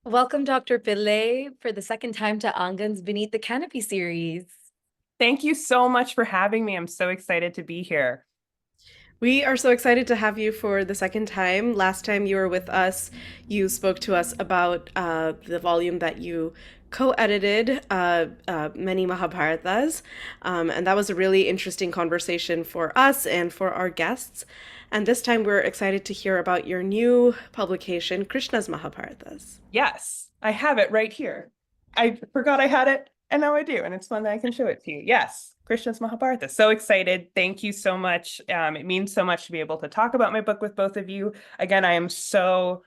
Welcome, Dr. Pillai, for the second time to Aangan's Beneath the Canopy series. Thank you so much for having me. I'm so excited to be here. We are so excited to have you for the second time. Last time you were with us, you spoke to us about the volume that you co-edited, many Mahabharatas, and that was a really interesting conversation for us and for our guests. And this time we're excited to hear about your new publication, Krishna's Mahabharatas. Yes, I have it right here. I forgot I had it, and now I do, and it's fun that I can show it to you. Yes, Krishna's Mahabharata. So excited. Thank you so much. It means so much to be able to talk about my book with both of you. Again, I am so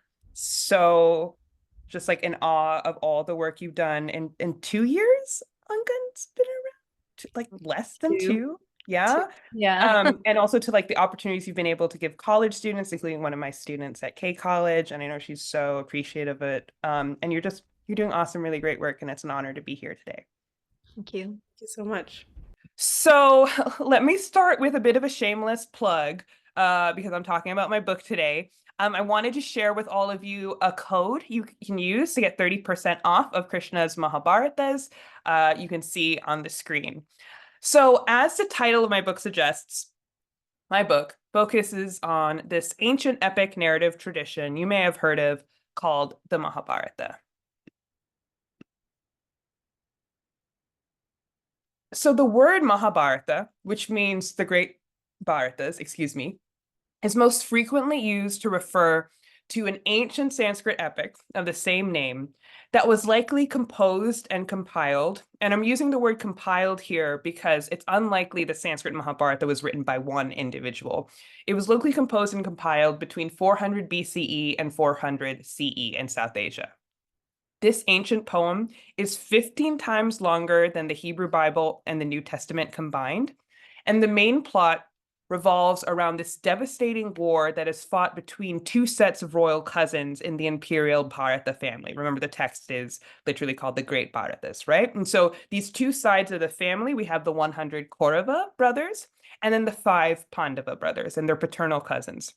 just like in awe of all the work you've done in 2 years. Angan's been around, like less than Two. two. Yeah. Yeah. And also to like the opportunities you've been able to give college students, including one of my students at K College. And I know she's so appreciative of it. And you're doing awesome, really great work. And it's an honor to be here today. Thank you. Thank you so much. So let me start with a bit of a shameless plug because I'm talking about my book today. I wanted to share with all of you a code you can use to get 30% off of Krishna's Mahabharatas. You can see on the screen. So, as the title of my book suggests, my book focuses on this ancient epic narrative tradition you may have heard of called the Mahabharata. So, the word Mahabharata, which means the great Bharatas, excuse me, is most frequently used to refer to an ancient Sanskrit epic of the same name that was likely composed and compiled. And I'm using the word compiled here because it's unlikely the Sanskrit Mahabharata was written by one individual. It was locally composed and compiled between 400 BCE and 400 CE in South Asia. This ancient poem is 15 times longer than the Hebrew Bible and the New Testament combined. And the main plot revolves around this devastating war that is fought between two sets of royal cousins in the imperial Bharata family. Remember, the text is literally called the Great Bharatas, right? And so these two sides of the family, we have the 100 Kaurava brothers and then the 5 Pandava brothers and their paternal cousins.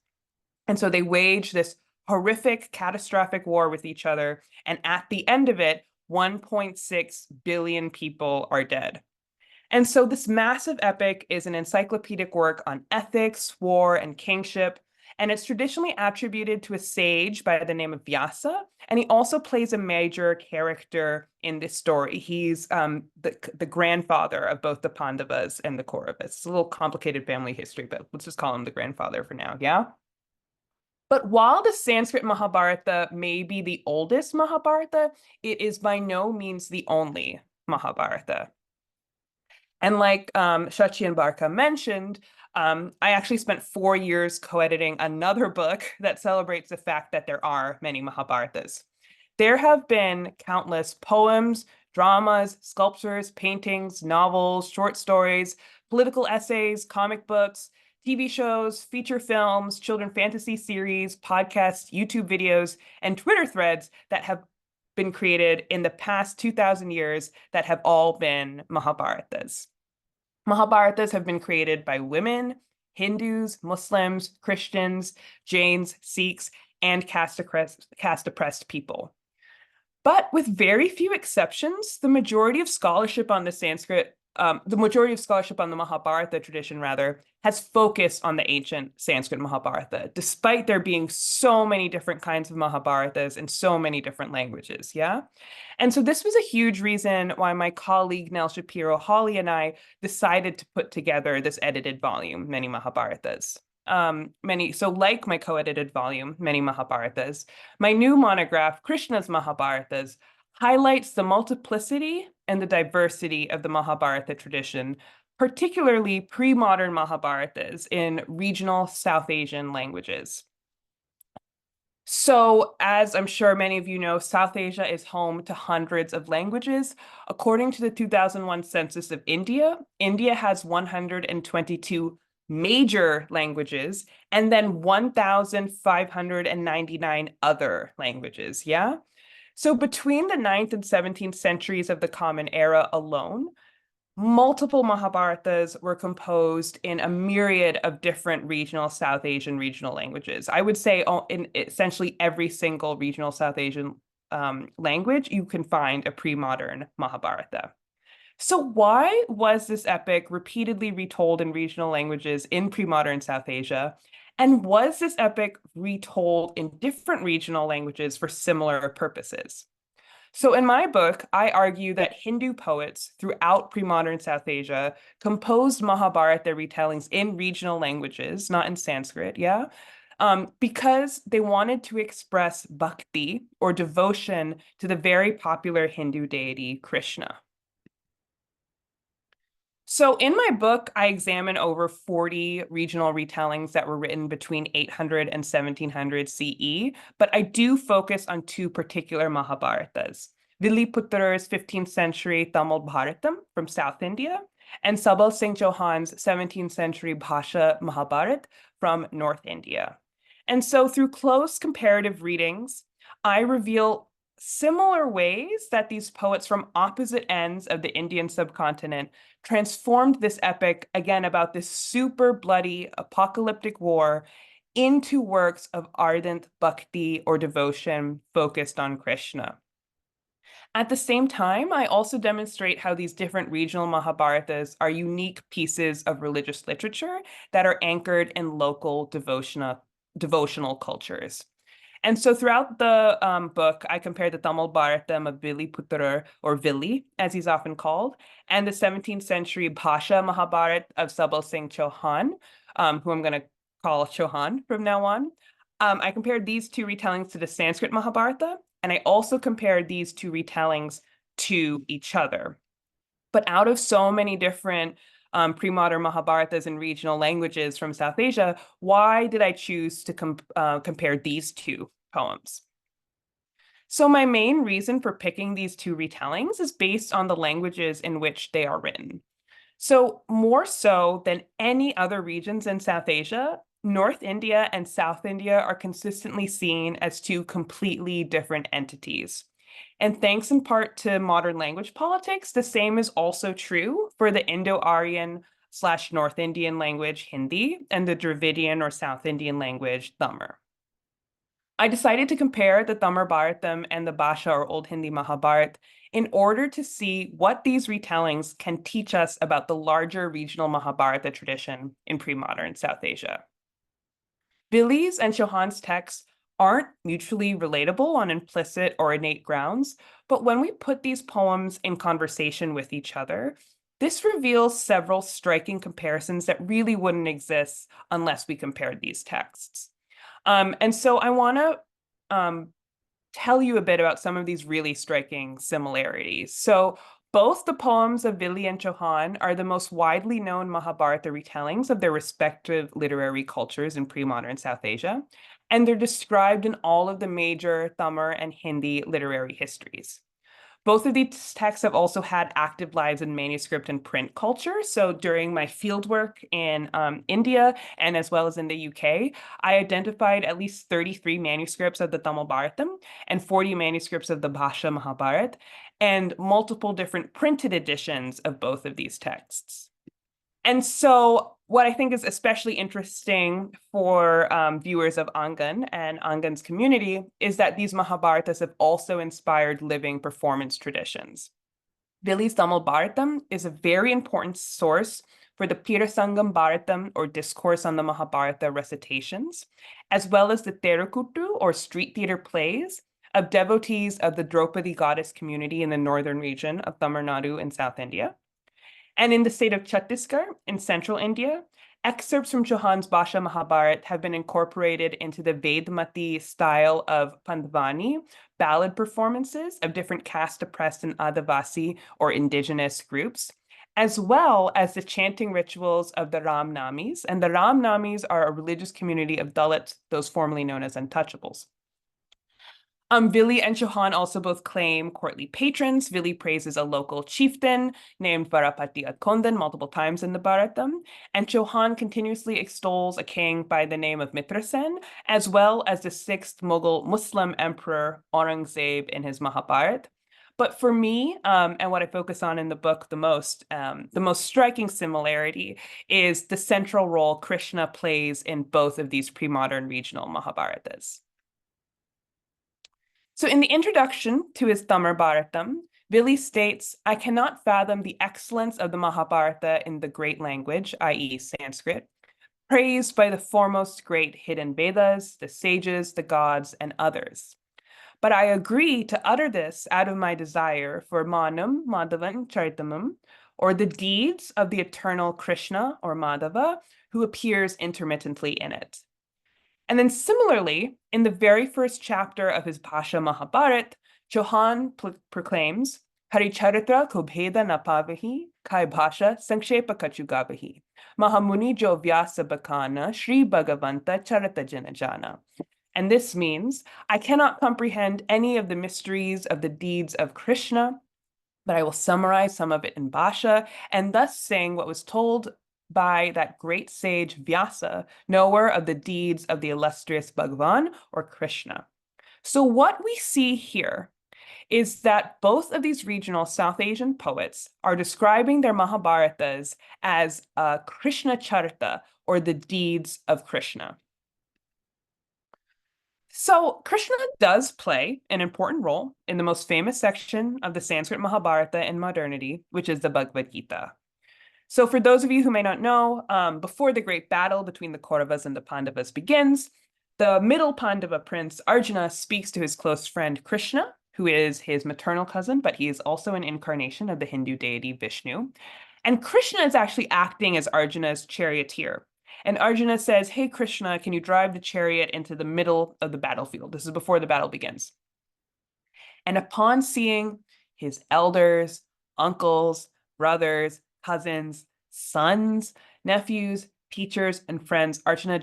And so they wage this horrific, catastrophic war with each other. And at the end of it, 1.6 billion people are dead. And so this massive epic is an encyclopedic work on ethics, war, and kingship. And it's traditionally attributed to a sage by the name of Vyasa. And he also plays a major character in this story. He's the grandfather of both the Pandavas and the Kauravas. It's a little complicated family history, but let's just call him the grandfather for now, yeah? But while the Sanskrit Mahabharata may be the oldest Mahabharata, it is by no means the only Mahabharata. And like Shachi and Barka mentioned, I actually spent 4 years co-editing another book that celebrates the fact that there are many Mahabharatas. There have been countless poems, dramas, sculptures, paintings, novels, short stories, political essays, comic books, TV shows, feature films, children fantasy series, podcasts, YouTube videos, and Twitter threads that have been created in the past 2,000 years that have all been Mahabharatas. Mahabharatas have been created by women, Hindus, Muslims, Christians, Jains, Sikhs, and caste-oppressed people. But with very few exceptions, the majority of scholarship on the Mahabharata tradition, rather, has focused on the ancient Sanskrit Mahabharata, despite there being so many different kinds of Mahabharatas in so many different languages, yeah? And so this was a huge reason why my colleague Nell Shapiro-Hawley and I decided to put together this edited volume, Many Mahabharatas. So like my co-edited volume, Many Mahabharatas, my new monograph, Krishna's Mahabharatas, highlights the multiplicity and the diversity of the Mahabharata tradition, particularly pre-modern Mahabharatas in regional South Asian languages. So, as I'm sure many of you know, South Asia is home to hundreds of languages. According to the 2001 census of India, India has 122 major languages and then 1,599 other languages, yeah? So between the 9th and 17th centuries of the Common Era alone, multiple Mahabharatas were composed in a myriad of different regional South Asian regional languages. I would say in essentially every single regional South Asian language, you can find a pre-modern Mahabharata. So why was this epic repeatedly retold in regional languages in pre-modern South Asia? And was this epic retold in different regional languages for similar purposes? So in my book, I argue that Hindu poets throughout pre-modern South Asia composed Mahabharata retellings in regional languages, not in Sanskrit, because they wanted to express bhakti or devotion to the very popular Hindu deity Krishna. So in my book, I examine over 40 regional retellings that were written between 800 and 1700 CE, but I do focus on two particular Mahabharatas, Viliputtara's 15th century Tamil Bharatam from South India, and Sabal Singh Chauhan's 17th century Bhasha Mahabharat from North India. And so through close comparative readings, I reveal similar ways that these poets from opposite ends of the Indian subcontinent transformed this epic, again, about this super bloody apocalyptic war into works of ardent bhakti or devotion focused on Krishna. At the same time, I also demonstrate how these different regional Mahabharatas are unique pieces of religious literature that are anchored in local devotional cultures. And so throughout the book, I compare the Tamil Bharatam of Viliputtara, or Vili, as he's often called, and the 17th century Bhasha Mahabharat of Sabal Singh Chauhan, who I'm going to call Chauhan from now on. I compared these two retellings to the Sanskrit Mahabharata, and I also compared these two retellings to each other. But out of so many different pre-modern Mahabharatas in regional languages from South Asia, why did I choose to compare these two poems? So my main reason for picking these two retellings is based on the languages in which they are written. So more so than any other regions in South Asia, North India and South India are consistently seen as two completely different entities. And thanks in part to modern language politics, the same is also true for the Indo-Aryan/North Indian language Hindi and the Dravidian or South Indian language Tamil. I decided to compare the Tamil Bharatam and the Bhasha or Old Hindi Mahabharat in order to see what these retellings can teach us about the larger regional Mahabharata tradition in pre-modern South Asia. Vili's and Chauhan's texts aren't mutually relatable on implicit or innate grounds, but when we put these poems in conversation with each other, this reveals several striking comparisons that really wouldn't exist unless we compared these texts. And so I want to tell you a bit about some of these really striking similarities. So both the poems of Vili and Chauhan are the most widely known Mahabharata retellings of their respective literary cultures in pre-modern South Asia, and they're described in all of the major Tamil and Hindi literary histories. Both of these texts have also had active lives in manuscript and print culture. So during my fieldwork in India and as well as in the UK, I identified at least 33 manuscripts of the Tamil Bharatam and 40 manuscripts of the Bhasha Mahabharat, and multiple different printed editions of both of these texts. And so what I think is especially interesting for viewers of Aangan and Aangan's community is that these Mahabharatas have also inspired living performance traditions. Vili's Tamil Bharatam is a very important source for the Pirasangam Bharatam, or discourse on the Mahabharata recitations, as well as the Terukuttu, or street theater plays, of devotees of the Draupadi goddess community in the northern region of Tamil Nadu in South India. And in the state of Chhattisgarh in central India, excerpts from Chauhan's Bhasha Mahabharat have been incorporated into the Vedmati style of Pandvani ballad performances of different caste-oppressed and Adivasi or indigenous groups, as well as the chanting rituals of the Ram Namis. And the Ram Namis are a religious community of Dalits, those formerly known as untouchables. Vili and Chauhan also both claim courtly patrons. Vili praises a local chieftain named Varapati Adkondan multiple times in the Bharatam, and Chauhan continuously extols a king by the name of Mitrasen, as well as the 6th Mughal Muslim emperor Aurangzeb in his Mahabharat. But for me, and what I focus on in the book the most striking similarity is the central role Krishna plays in both of these pre-modern regional Mahabharatas. So in the introduction to his Tamar Bharatam, Vili states, I cannot fathom the excellence of the Mahabharata in the great language, i.e. Sanskrit, praised by the foremost great hidden Vedas, the sages, the gods, and others. But I agree to utter this out of my desire for Manam, Madhavan, Charitamam, or the deeds of the eternal Krishna or Madhava, who appears intermittently in it. And then similarly, in the very first chapter of his Bhasha Mahabharat, Chauhan proclaims, Haricharitra ko bheda napavahi, kai bhasha sankshepa kachugavahi, Mahamuni jo vyasa bakana, Shri Bhagavanta charata janajana. And this means, I cannot comprehend any of the mysteries of the deeds of Krishna, but I will summarize some of it in Bhasha, and thus sing what was told by that great sage Vyasa, knower of the deeds of the illustrious Bhagavan or Krishna. So what we see here is that both of these regional South Asian poets are describing their Mahabharatas as Krishna Charita, or the deeds of Krishna. So Krishna does play an important role in the most famous section of the Sanskrit Mahabharata in modernity, which is the Bhagavad Gita. So for those of you who may not know, before the great battle between the Kauravas and the Pandavas begins, the middle Pandava prince Arjuna speaks to his close friend Krishna, who is his maternal cousin, but he is also an incarnation of the Hindu deity Vishnu. And Krishna is actually acting as Arjuna's charioteer. And Arjuna says, hey, Krishna, can you drive the chariot into the middle of the battlefield? This is before the battle begins. And upon seeing his elders, uncles, brothers, cousins, sons, nephews, teachers, and friends, Arjuna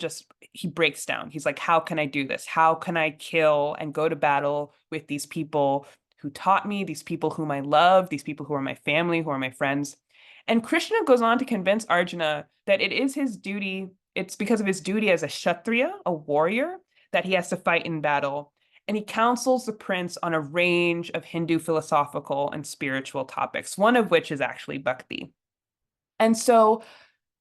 he breaks down. He's like, how can I do this? How can I kill and go to battle with these people who taught me, these people whom I love, these people who are my family, who are my friends? And Krishna goes on to convince Arjuna that it is his duty, it's because of his duty as a Kshatriya, a warrior, that he has to fight in battle. And he counsels the prince on a range of Hindu philosophical and spiritual topics, one of which is actually bhakti. And so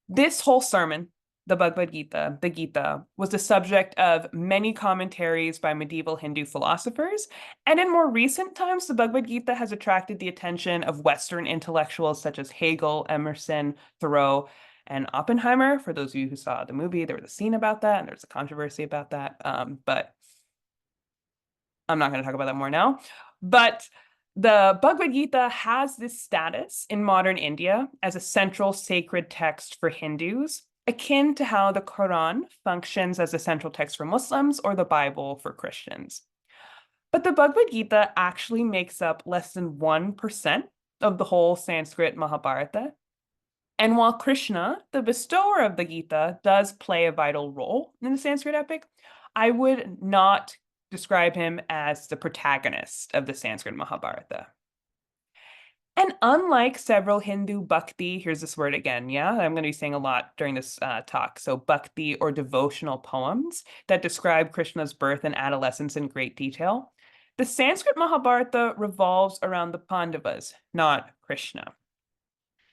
this whole sermon, the Bhagavad Gita, the Gita, was the subject of many commentaries by medieval Hindu philosophers. And in more recent times, the Bhagavad Gita has attracted the attention of Western intellectuals such as Hegel, Emerson, Thoreau, and Oppenheimer. For those of you who saw the movie, there was a scene about that, and there's a controversy about that. But I'm not going to talk about that more now. But the Bhagavad Gita has this status in modern India as a central sacred text for Hindus, akin to how the Quran functions as a central text for Muslims or the Bible for Christians. But the Bhagavad Gita actually makes up less than 1% of the whole Sanskrit Mahabharata. And while Krishna, the bestower of the Gita, does play a vital role in the Sanskrit epic, I would not describe him as the protagonist of the Sanskrit Mahabharata. And unlike several Hindu bhakti, here's this word again, yeah? I'm going to be saying a lot during this talk. So bhakti or devotional poems that describe Krishna's birth and adolescence in great detail. The Sanskrit Mahabharata revolves around the Pandavas, not Krishna.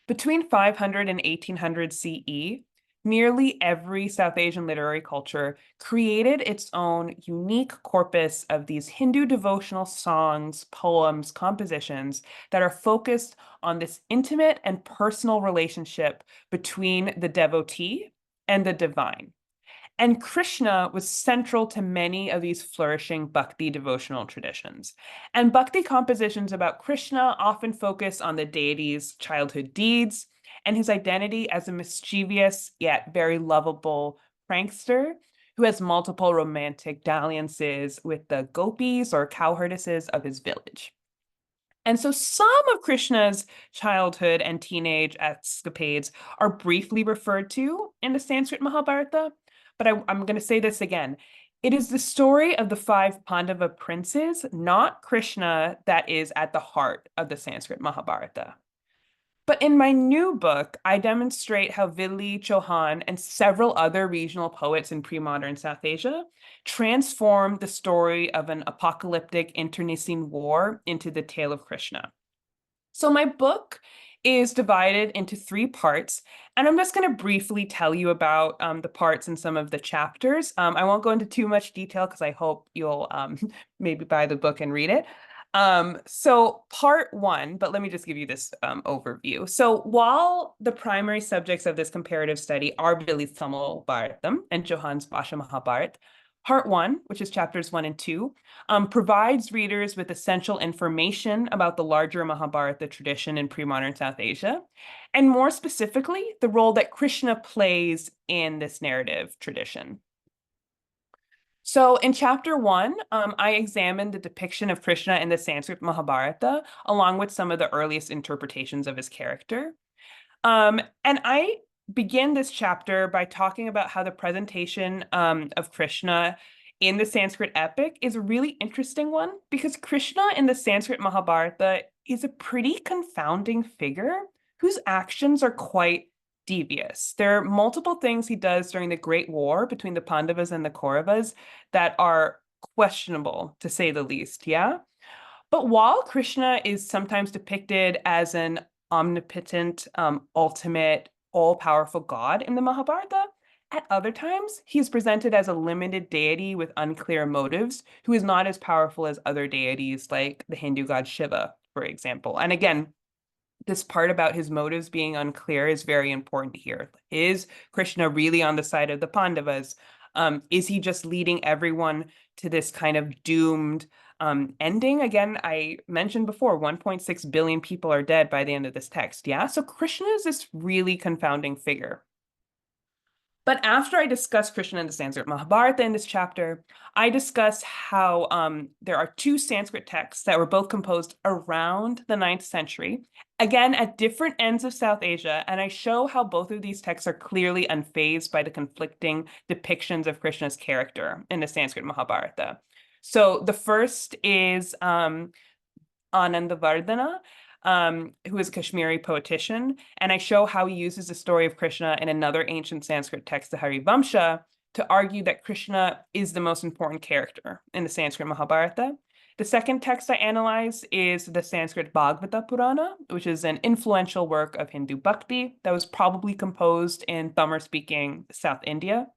Between 500 and 1800 CE, nearly every South Asian literary culture created its own unique corpus of these Hindu devotional songs, poems, compositions that are focused on this intimate and personal relationship between the devotee and the divine. And Krishna was central to many of these flourishing bhakti devotional traditions. And bhakti compositions about Krishna often focus on the deity's childhood deeds and his identity as a mischievous yet very lovable prankster who has multiple romantic dalliances with the gopis or cowherdesses of his village. And so some of Krishna's childhood and teenage escapades are briefly referred to in the Sanskrit Mahabharata, but I'm going to say this again. It is the story of the 5 Pandava princes, not Krishna, that is at the heart of the Sanskrit Mahabharata. But in my new book, I demonstrate how Vili, Chauhan, and several other regional poets in pre-modern South Asia transformed the story of an apocalyptic internecine war into the tale of Krishna. So my book is divided into 3 parts, and I'm just going to briefly tell you about the parts and some of the chapters. I won't go into too much detail because I hope you'll maybe buy the book and read it. So part 1, but let me just give you this overview. So while the primary subjects of this comparative study are Billy's Mahabharatam and Johan's Bhasha Mahabharat, part 1, which is chapters 1 and 2, provides readers with essential information about the larger Mahabharata tradition in pre-modern South Asia, and more specifically, the role that Krishna plays in this narrative tradition. So in chapter 1, I examined the depiction of Krishna in the Sanskrit Mahabharata, along with some of the earliest interpretations of his character. And I begin this chapter by talking about how the presentation of Krishna in the Sanskrit epic is a really interesting one, because Krishna in the Sanskrit Mahabharata is a pretty confounding figure whose actions are quite devious. There are multiple things he does during the Great War between the Pandavas and the Kauravas that are questionable, to say the least, yeah? But while Krishna is sometimes depicted as an omnipotent, ultimate, all-powerful god in the Mahabharata, at other times, he's presented as a limited deity with unclear motives, who is not as powerful as other deities like the Hindu god Shiva, for example. And again, this part about his motives being unclear is very important here. Is Krishna really on the side of the Pandavas? Is he just leading everyone to this kind of doomed ending? Again, I mentioned before, 1.6 billion people are dead by the end of this text, yeah? So Krishna is this really confounding figure. But after I discuss Krishna and the Sanskrit Mahabharata in this chapter, I discuss how there are 2 Sanskrit texts that were both composed around the 9th century, again, at different ends of South Asia, and I show how both of these texts are clearly unfazed by the conflicting depictions of Krishna's character in the Sanskrit Mahabharata. So the first is Aangan who is a Kashmiri poetician, and I show how he uses the story of Krishna in another ancient Sanskrit text, the Harivamsha, to argue that Krishna is the most important character in the Sanskrit Mahabharata. The second text I analyze is the Sanskrit Bhagavata Purana, which is an influential work of Hindu bhakti that was probably composed in Tamil-speaking South India.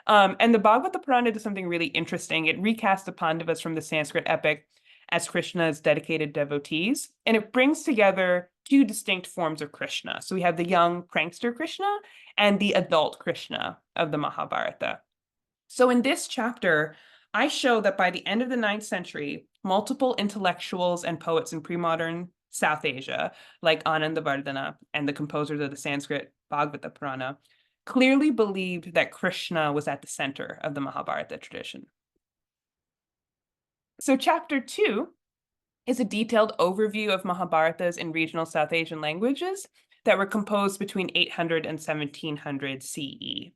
And the Bhagavata Purana does something really interesting. It recasts the Pandavas from the Sanskrit epic as Krishna's dedicated devotees, and it brings together 2 distinct forms of Krishna. So we have the young prankster Krishna and the adult Krishna of the Mahabharata. So in this chapter, I show that by the end of the 9th century, multiple intellectuals and poets in pre-modern South Asia, like Anandavardhana and the composers of the Sanskrit Bhagavata Purana, clearly believed that Krishna was at the center of the Mahabharata tradition. So chapter 2 is a detailed overview of Mahabharatas in regional South Asian languages that were composed between 800 and 1700 CE.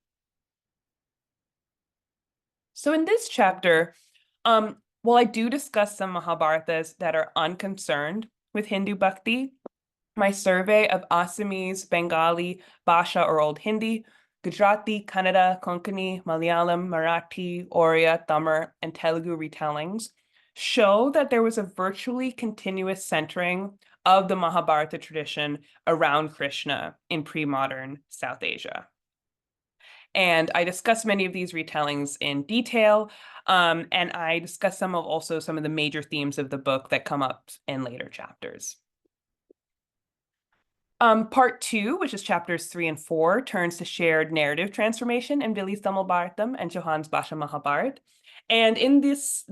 So in this chapter, while I do discuss some Mahabharatas that are unconcerned with Hindu bhakti, my survey of Assamese, Bengali, Bhasha or Old Hindi, Gujarati, Kannada, Konkani, Malayalam, Marathi, Oriya, Tamil, and Telugu retellings show that there was a virtually continuous centering of the Mahabharata tradition around Krishna in pre-modern South Asia. And I discuss many of these retellings in detail, and I discuss some of the major themes of the book that come up in later chapters. Part 2, which is chapters 3 and 4, turns to shared narrative transformation in Billy's Mahabharatam and Johan's Bhasha Mahabharat. And in this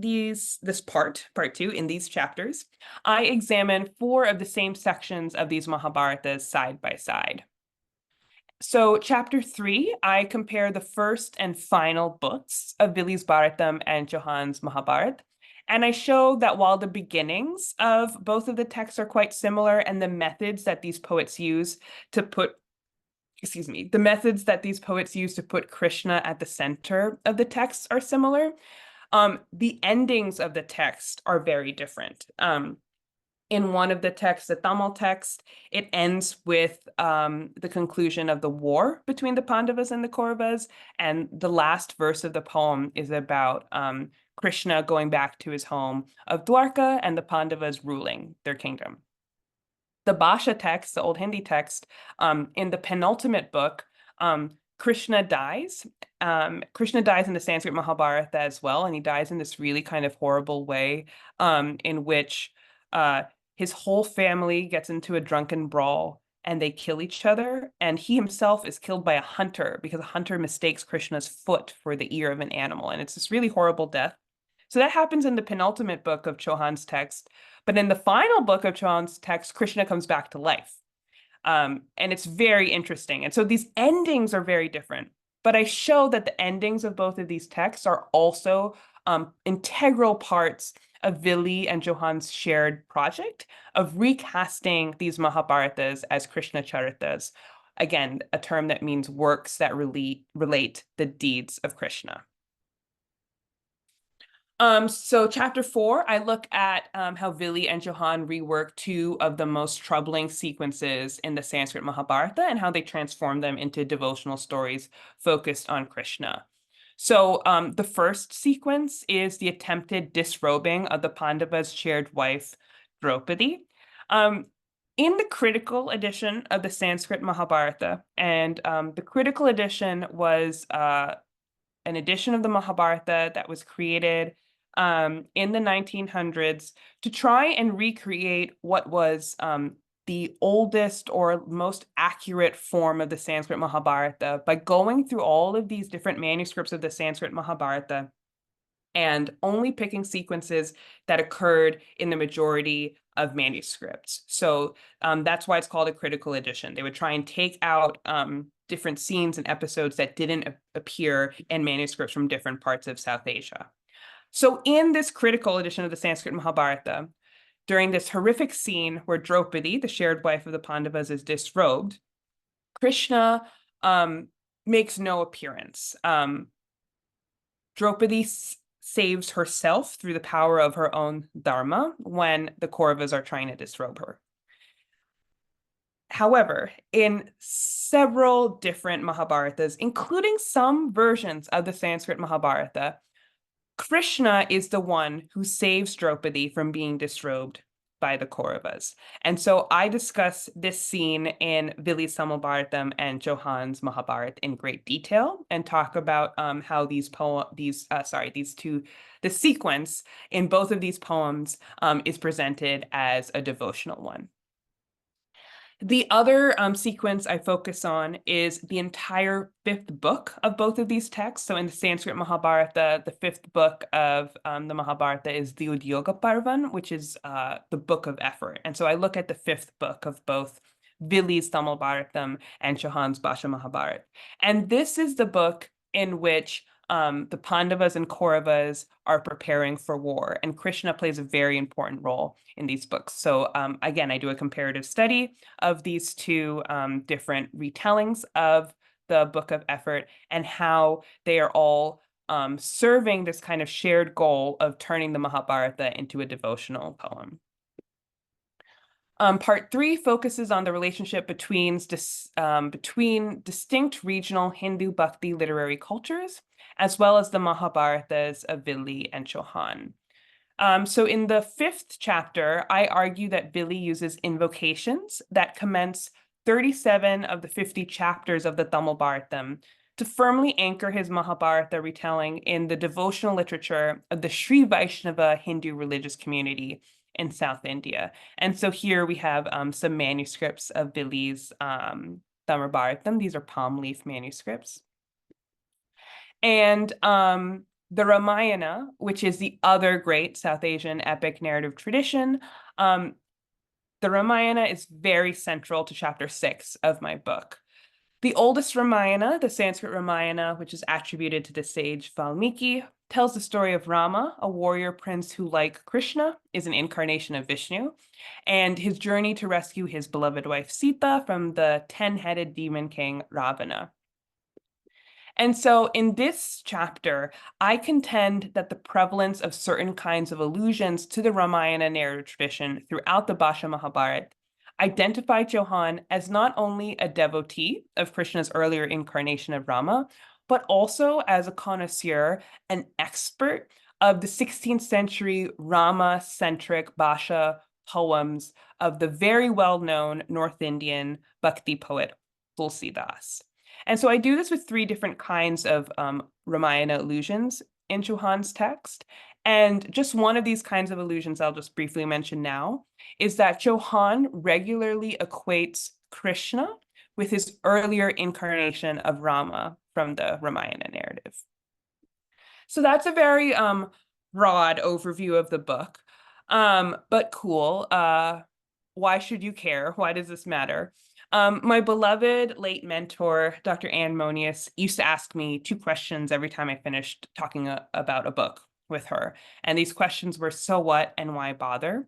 part 2, in these chapters, I examine 4 of the same sections of these Mahabharatas side by side. So chapter 3, I compare the first and final books of Billy's Bharatam and Johan's Mahabharat. And I show that while the beginnings of both of the texts are quite similar and the methods that these poets use to put Krishna at the center of the texts are similar, the endings of the text are very different. In one of the texts, the Tamil text, it ends with the conclusion of the war between the Pandavas and the Kauravas, and the last verse of the poem is about Krishna going back to his home of Dwarka and the Pandavas ruling their kingdom. the Bhasha text, the old Hindi text, in the penultimate book, Krishna dies. Krishna dies in the Sanskrit Mahabharata as well, and he dies in this really kind of horrible way, in which his whole family gets into a drunken brawl and they kill each other, and he himself is killed by a hunter because a hunter mistakes Krishna's foot for the ear of an animal, and it's this really horrible death. So that happens in the penultimate book of Chauhan's text, but in the final book of Chauhan's text, Krishna comes back to life. And it's very interesting. And so these endings are very different, but I show that the endings of both of these texts are also integral parts of Vili and Chauhan's shared project of recasting these Mahabharatas as Krishna Charitas. Again, a term that means works that relate the deeds of Krishna. So chapter 4, I look at how Vili and Chauhan rework two of the most troubling sequences in the Sanskrit Mahabharata and how they transform them into devotional stories focused on Krishna. So the first sequence is the attempted disrobing of the Pandavas' shared wife, Draupadi. In the critical edition of the Sanskrit Mahabharata, and the critical edition was an edition of the Mahabharata that was created in the 1900s to try and recreate what was the oldest or most accurate form of the Sanskrit Mahabharata by going through all of these different manuscripts of the Sanskrit Mahabharata and only picking sequences that occurred in the majority of manuscripts. So that's why it's called a critical edition. They would try and take out different scenes and episodes that didn't appear in manuscripts from different parts of South Asia. So in this critical edition of the Sanskrit Mahabharata, during this horrific scene where Draupadi, the shared wife of the Pandavas, is disrobed, Krishna makes no appearance. Draupadi saves herself through the power of her own dharma when the Kauravas are trying to disrobe her. However, in several different Mahabharatas, including some versions of the Sanskrit Mahabharata, Krishna is the one who saves Draupadi from being disrobed by the Kauravas. And so I discuss this scene in Vili's Samabharatam and Chauhan's Mahabharata in great detail and talk about how the sequence in both of these poems is presented as a devotional one. The other sequence I focus on is the entire fifth book of both of these texts. So in the Sanskrit Mahabharata, the fifth book of the Mahabharata is the Udyoga Parvan, which is the book of effort. And so I look at the fifth book of both Vili's Tamilbharatam and Chauhan's Bhasha Mahabharata. And this is the book in which the Pandavas and Kauravas are preparing for war, and Krishna plays a very important role in these books. So again, I do a comparative study of these two different retellings of the Book of Effort and how they are all serving this kind of shared goal of turning the Mahabharata into a devotional poem. Part 3 focuses on the relationship between distinct regional Hindu Bhakti literary cultures, as well as the Mahabharatas of Vili and Chauhan. So in the 5th chapter, I argue that Vili uses invocations that commence 37 of the 50 chapters of the Tamilbharatam to firmly anchor his Mahabharata retelling in the devotional literature of the Sri Vaishnava Hindu religious community in South India. And so here we have some manuscripts of Vili's Tamilbharatam. These are palm leaf manuscripts. And the Ramayana, which is the other great South Asian epic narrative tradition, the Ramayana is very central to chapter 6 of my book. The oldest Ramayana, the Sanskrit Ramayana, which is attributed to the sage Valmiki, tells the story of Rama, a warrior prince who, like Krishna, is an incarnation of Vishnu, and his journey to rescue his beloved wife Sita from the 10-headed demon king Ravana. And so in this chapter, I contend that the prevalence of certain kinds of allusions to the Ramayana narrative tradition throughout the Bhasha Mahabharata identify Chauhan as not only a devotee of Krishna's earlier incarnation of Rama, but also as a connoisseur, an expert of the 16th century Rama-centric Bhasha poems of the very well-known North Indian Bhakti poet Tulsidas. And so I do this with three different kinds of Ramayana allusions in Chauhan's text. And just one of these kinds of allusions I'll just briefly mention now is that Chauhan regularly equates Krishna with his earlier incarnation of Rama from the Ramayana narrative. So that's a very broad overview of the book, but cool. Why should you care? Why does this matter? My beloved late mentor, Dr. Anne Monius, used to ask me two questions every time I finished talking about a book with her. And these questions were, so what and why bother?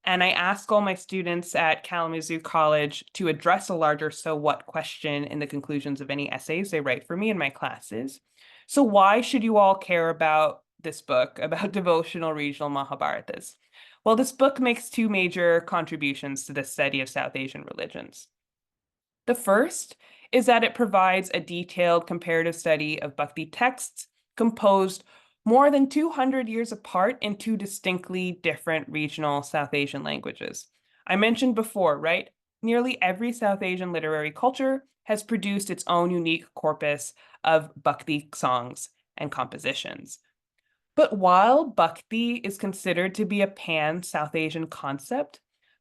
And I ask all my students at Kalamazoo College to address a larger so what question in the conclusions of any essays they write for me in my classes. So why should you all care about this book, about devotional regional Mahabharatas? Well, this book makes two major contributions to the study of South Asian religions. The first is that it provides a detailed comparative study of Bhakti texts composed more than 200 years apart in two distinctly different regional South Asian languages. I mentioned before, right? Nearly every South Asian literary culture has produced its own unique corpus of Bhakti songs and compositions. But while Bhakti is considered to be a pan-South Asian concept,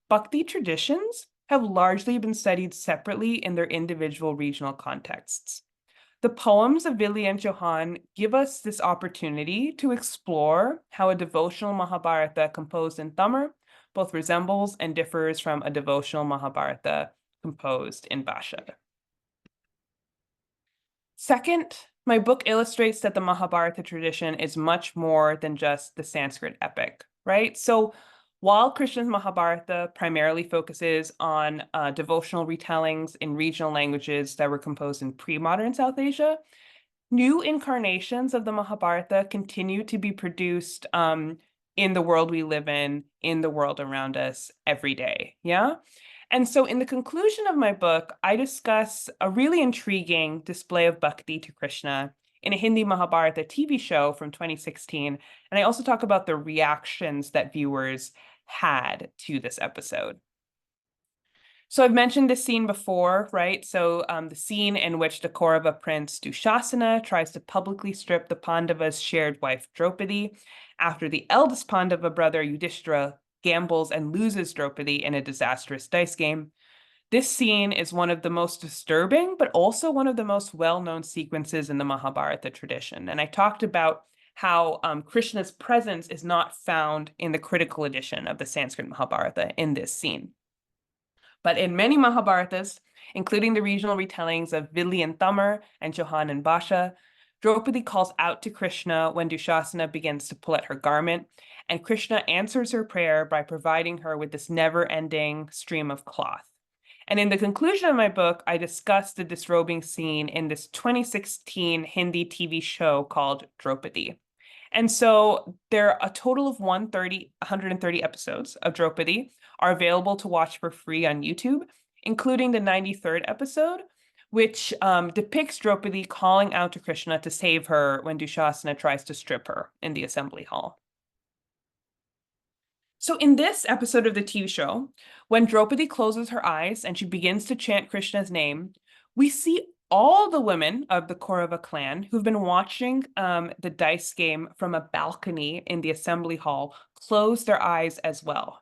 Bhakti traditions have largely been studied separately in their individual regional contexts. The poems of Vili and Chauhan give us this opportunity to explore how a devotional Mahabharata composed in Tamil both resembles and differs from a devotional Mahabharata composed in Bhasha. Second, my book illustrates that the Mahabharata tradition is much more than just the Sanskrit epic, right? So while Krishna's Mahabharata primarily focuses on devotional retellings in regional languages that were composed in pre-modern South Asia, new incarnations of the Mahabharata continue to be produced in the world we live in the world around us every day, yeah? And so in the conclusion of my book, I discuss a really intriguing display of Bhakti to Krishna in a Hindi Mahabharata TV show from 2016. And I also talk about the reactions that viewers had to this episode. So I've mentioned this scene before, right? So the scene in which the Kaurava prince Dushasana tries to publicly strip the Pandavas' shared wife Draupadi after the eldest Pandava brother Yudhishthira gambles and loses Draupadi in a disastrous dice game. This scene is one of the most disturbing, but also one of the most well-known sequences in the Mahabharata tradition. And I talked about how Krishna's presence is not found in the critical edition of the Sanskrit Mahabharata in this scene. But in many Mahabharatas, including the regional retellings of Vili and Tamar and Chauhan and Bhasha, Draupadi calls out to Krishna when Dushasana begins to pull at her garment, and Krishna answers her prayer by providing her with this never-ending stream of cloth. And in the conclusion of my book, I discuss the disrobing scene in this 2016 Hindi TV show called Draupadi. And so there are a total of 130 episodes of Draupadi are available to watch for free on YouTube, including the 93rd episode, which depicts Draupadi calling out to Krishna to save her when Dushasana tries to strip her in the assembly hall. So in this episode of the TV show, when Draupadi closes her eyes and she begins to chant Krishna's name, we see all the women of the Kaurava clan who've been watching the dice game from a balcony in the assembly hall close their eyes as well.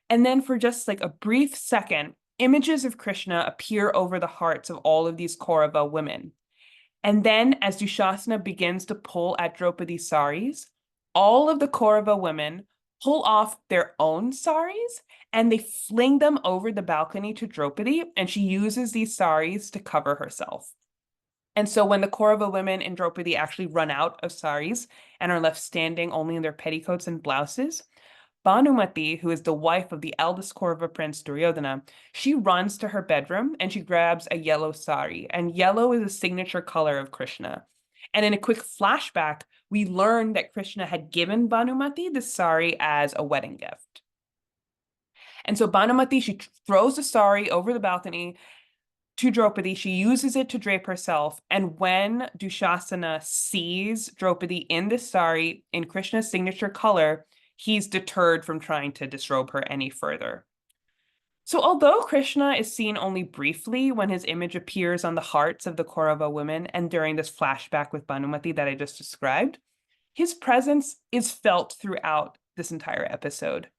And then for just like a brief second, images of Krishna appear over the hearts of all of these Kaurava women. And then as Dushasana begins to pull at Draupadi's saris, all of the Kaurava women pull off their own saris and they fling them over the balcony to Draupadi, and she uses these saris to cover herself. And so when the Kaurava women in Draupadi actually run out of saris and are left standing only in their petticoats and blouses, Bhanumati, who is the wife of the eldest Kaurava prince Duryodhana, she runs to her bedroom and she grabs a yellow sari, and yellow is a signature color of Krishna. And in a quick flashback, we learn that Krishna had given Bhanumati the sari as a wedding gift. And so Bhanumati, she throws the sari over the balcony to Draupadi. She uses it to drape herself. And when Dushasana sees Draupadi in this sari in Krishna's signature color, he's deterred from trying to disrobe her any further. So although Krishna is seen only briefly when his image appears on the hearts of the Kaurava women and during this flashback with Bhanumati that I just described, his presence is felt throughout this entire episode.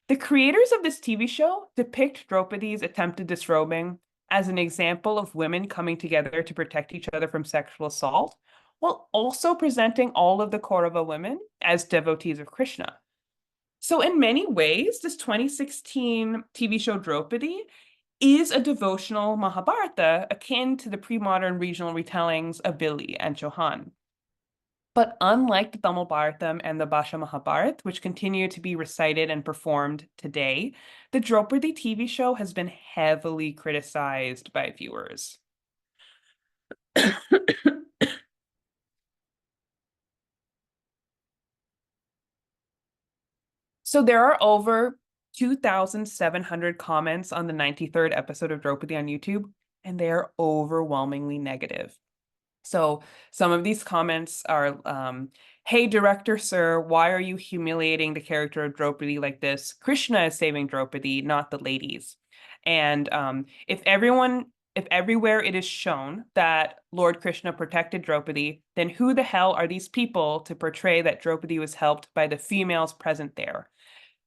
The creators of this TV show depict Draupadi's attempted disrobing as an example of women coming together to protect each other from sexual assault, while also presenting all of the Kaurava women as devotees of Krishna. So in many ways, this 2016 TV show Draupadi is a devotional Mahabharata akin to the pre-modern regional retellings of Billy and Chauhan. But unlike the Tamil Bharatam and the Bhasha Mahabharat, which continue to be recited and performed today, the Draupadi TV show has been heavily criticized by viewers. So there are over 2,700 comments on the 93rd episode of Draupadi on YouTube, and they are overwhelmingly negative. So some of these comments are, hey, director sir, why are you humiliating the character of Draupadi like this? Krishna is saving Draupadi, not the ladies. And if everywhere it is shown that Lord Krishna protected Draupadi, then who the hell are these people to portray that Draupadi was helped by the females present there?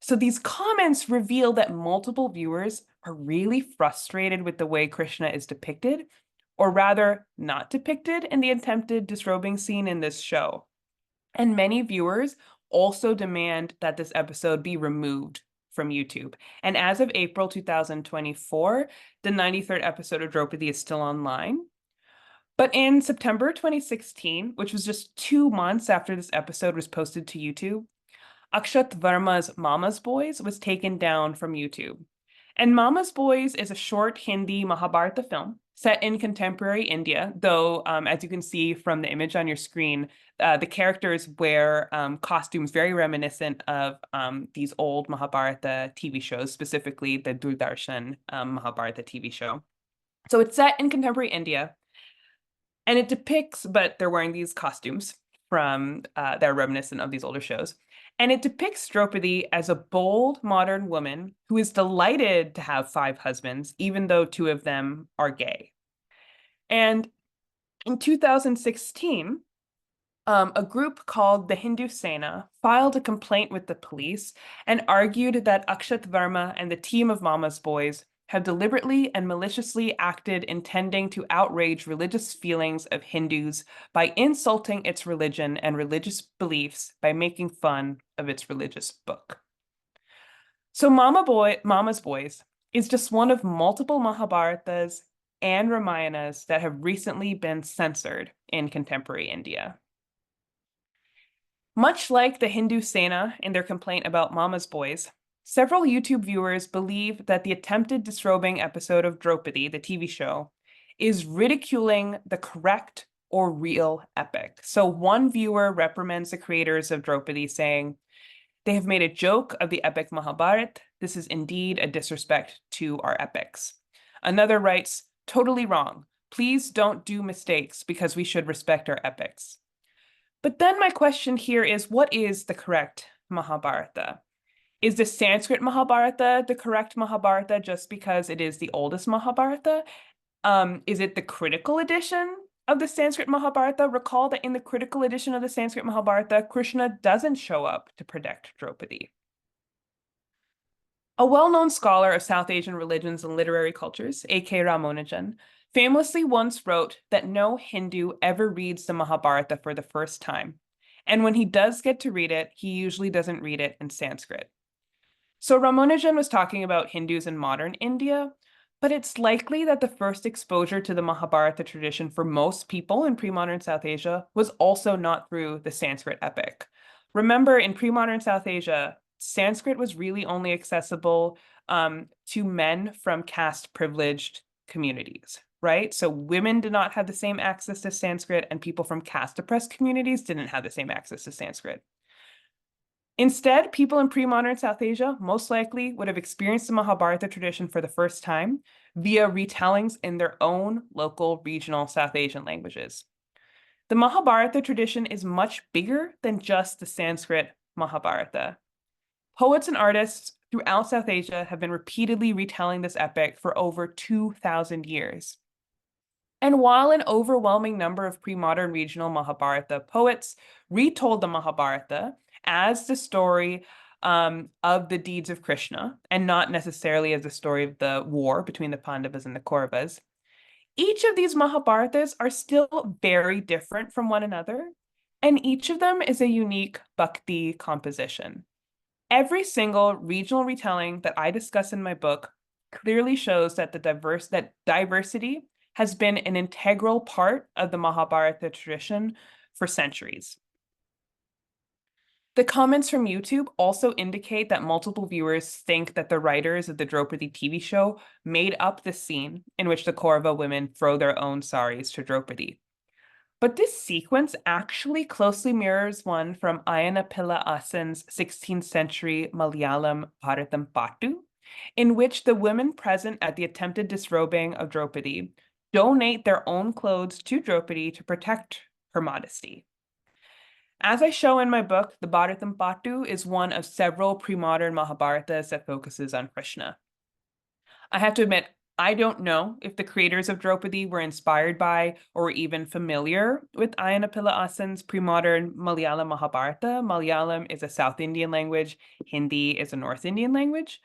So these comments reveal that multiple viewers are really frustrated with the way Krishna is depicted, or rather not depicted in the attempted disrobing scene in this show. And many viewers also demand that this episode be removed from YouTube. And as of April 2024, the 93rd episode of Draupadi is still online. But in September 2016, which was just 2 months after this episode was posted to YouTube, Akshat Verma's Mama's Boys was taken down from YouTube. And Mama's Boys is a short Hindi Mahabharata film set in contemporary India, though, as you can see from the image on your screen, the characters wear costumes very reminiscent of these old Mahabharata TV shows, specifically the Doordarshan Mahabharata TV show. So it's set in contemporary India, and it depicts, but they're wearing these costumes from that are reminiscent of these older shows. And it depicts Draupadi as a bold modern woman who is delighted to have 5 husbands, even though 2 of them are gay. And in 2016, a group called the Hindu Sena filed a complaint with the police and argued that Akshat Verma and the team of Mama's Boys have deliberately and maliciously acted intending to outrage religious feelings of Hindus by insulting its religion and religious beliefs by making fun of its religious book. So Mama's Boys is just one of multiple Mahabharatas and Ramayanas that have recently been censored in contemporary India. Much like the Hindu Sena in their complaint about Mama's Boys, several YouTube viewers believe that the attempted disrobing episode of Draupadi, the TV show, is ridiculing the correct or real epic. So one viewer reprimands the creators of Draupadi, saying, "They have made a joke of the epic Mahabharata. This is indeed a disrespect to our epics." Another writes, "Totally wrong. Please don't do mistakes because we should respect our epics." But then my question here is, what is the correct Mahabharata? Is the Sanskrit Mahabharata the correct Mahabharata just because it is the oldest Mahabharata? Is it the critical edition of the Sanskrit Mahabharata? Recall that in the critical edition of the Sanskrit Mahabharata, Krishna doesn't show up to protect Draupadi. A well-known scholar of South Asian religions and literary cultures, A.K. Ramanujan, famously once wrote that no Hindu ever reads the Mahabharata for the first time. And when he does get to read it, he usually doesn't read it in Sanskrit. So Ramanujan was talking about Hindus in modern India, but it's likely that the first exposure to the Mahabharata tradition for most people in pre-modern South Asia was also not through the Sanskrit epic. Remember, in pre-modern South Asia, Sanskrit was really only accessible to men from caste-privileged communities, right? So women did not have the same access to Sanskrit, and people from caste-oppressed communities didn't have the same access to Sanskrit. Instead, people in pre-modern South Asia most likely would have experienced the Mahabharata tradition for the first time via retellings in their own local regional South Asian languages. The Mahabharata tradition is much bigger than just the Sanskrit Mahabharata. Poets and artists throughout South Asia have been repeatedly retelling this epic for over 2,000 years. And while an overwhelming number of pre-modern regional Mahabharata poets retold the Mahabharata as the story of the deeds of Krishna, and not necessarily as the story of the war between the Pandavas and the Kauravas, each of these Mahabharatas are still very different from one another, and each of them is a unique bhakti composition. Every single regional retelling that I discuss in my book clearly shows that diversity has been an integral part of the Mahabharata tradition for centuries. The comments from YouTube also indicate that multiple viewers think that the writers of the Draupadi TV show made up the scene in which the Kaurava women throw their own saris to Draupadi. But this sequence actually closely mirrors one from Aangan Beneath 16th century Malayalam Bharatam Pattu, in which the women present at the attempted disrobing of Draupadi donate their own clothes to Draupadi to protect her modesty. As I show in my book, the Bharatam Pattu is one of several pre-modern Mahabharatas that focuses on Krishna. I have to admit, I don't know if the creators of Draupadi were inspired by or were even familiar with Aangan Beneath's pre-modern Malayalam Mahabharata. Malayalam is a South Indian language, Hindi is a North Indian language.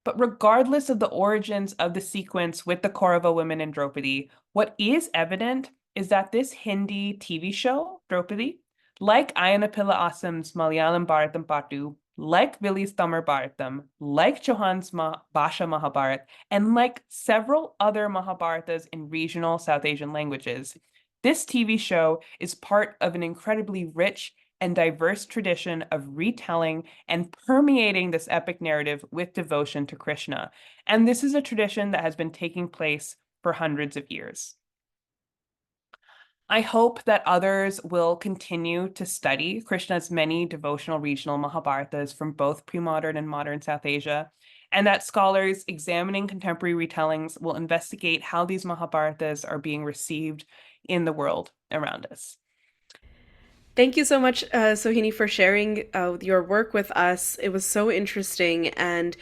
But regardless of the origins of the sequence with the Kaurava women in Draupadi, what is evident is that this Hindi TV show, Draupadi, like Aangan Beneath's Malayalam Bharatam Pattu, like Vili's Tamar Bharatam, like Chauhan's Bhasha Mahabharat, and like several other Mahabharatas in regional South Asian languages, this TV show is part of an incredibly rich and diverse tradition of retelling and permeating this epic narrative with devotion to Krishna. And this is a tradition that has been taking place for hundreds of years. I hope that others will continue to study Krishna's many devotional regional Mahabharatas from both pre-modern and modern South Asia, and that scholars examining contemporary retellings will investigate how these Mahabharatas are being received in the world around us. Thank you so much, Sohini, for sharing your work with us. It was so interesting, and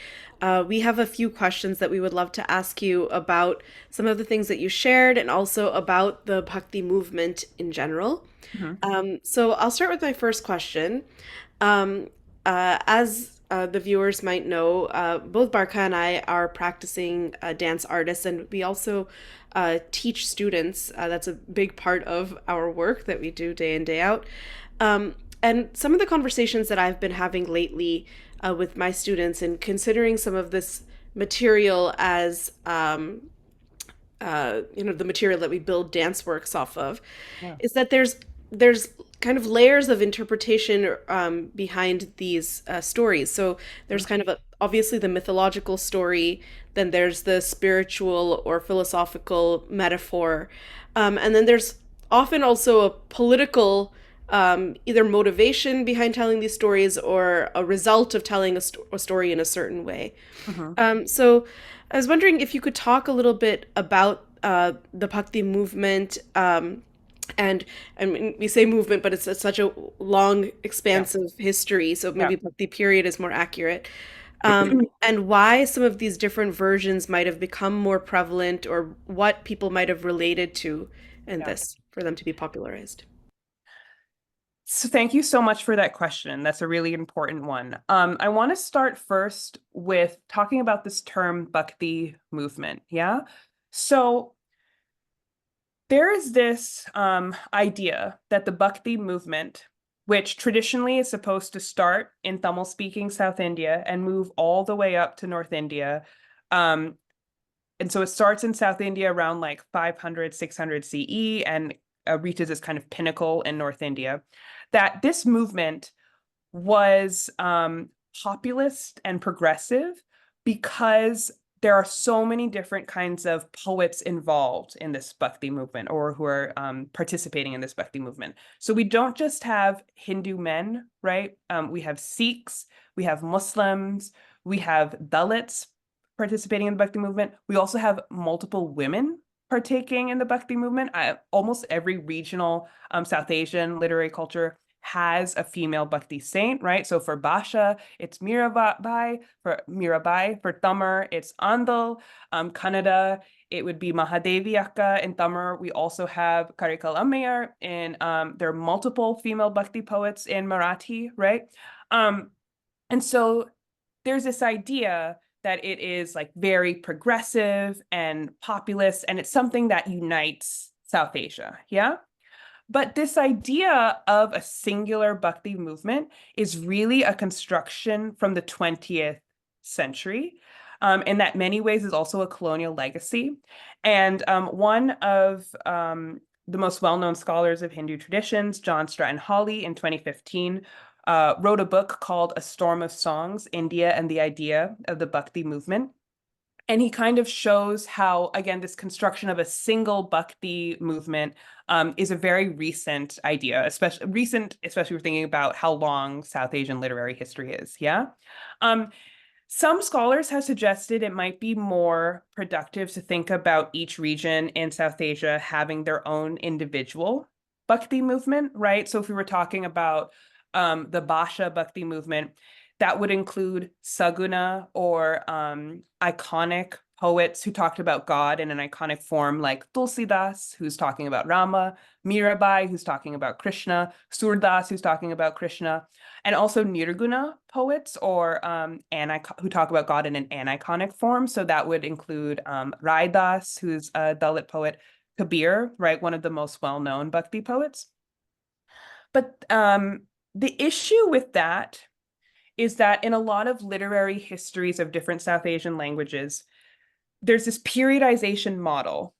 we have a few questions that we would love to ask you about some of the things that you shared and also about the Bhakti movement in general. So I'll start with my first question. As the viewers might know, both Barkha and I are practicing dance artists, and we also teach students. That's a big part of our work that we do day in, day out. And some of the conversations that I've been having lately with my students and considering some of this material as the material that we build dance works off of, is that there's kind of layers of interpretation behind these stories. So there's kind of obviously the mythological story, then there's the spiritual or philosophical metaphor, and then there's often also a political either motivation behind telling these stories or a result of telling a story in a certain way. So I was wondering if you could talk a little bit about the Bhakti movement. And I mean, we say movement, but it's such a long, expansive history. So maybe Bhakti period is more accurate. And why some of these different versions might have become more prevalent, or what people might have related to in this for them to be popularized. So thank you so much for that question. That's a really important one. I want to start first with talking about this term Bhakti movement. Yeah. So there is this idea that the Bhakti movement, which traditionally is supposed to start in Tamil-speaking South India and move all the way up to North India. And so it starts in South India around like 500, 600 CE and reaches its kind of pinnacle in North India, that this movement was populist and progressive because there are so many different kinds of poets involved in this Bhakti movement, or who are participating in this Bhakti movement. So we don't just have Hindu men, right? We have Sikhs, we have Muslims, we have Dalits participating in the Bhakti movement. We also have multiple women partaking in the Bhakti movement. Almost every regional South Asian literary culture has a female bhakti saint, right? So for Basha, it's Mirabai. For Tamar, it's Andal. Kannada, it would be Mahadevi Akka. In Tamar, we also have Karikal Ammayar, and there are multiple female bhakti poets in Marathi, right? And so there's this idea that it is like very progressive and populist, and it's something that unites South Asia, yeah? But this idea of a singular bhakti movement is really a construction from the 20th century, in that many ways is also a colonial legacy. And one of the most well-known scholars of Hindu traditions, John Stratton Hawley, in 2015, wrote a book called A Storm of Songs, India and the Idea of the Bhakti Movement. And he kind of shows how, again, this construction of a single bhakti movement is a very recent idea, especially we're thinking about how long South Asian literary history is, yeah? Some scholars have suggested it might be more productive to think about each region in South Asia having their own individual bhakti movement, right? So if we were talking about the Basha bhakti movement, that would include Saguna or iconic poets who talked about God in an iconic form, like Tulsidas, who's talking about Rama, Mirabai, who's talking about Krishna, Surdas, who's talking about Krishna, and also Nirguna poets or who talk about God in an aniconic form. So that would include Raidas, who's a Dalit poet, Kabir, right, one of the most well-known Bhakti poets. But the issue with that is that in a lot of literary histories of different South Asian languages, there's this periodization model.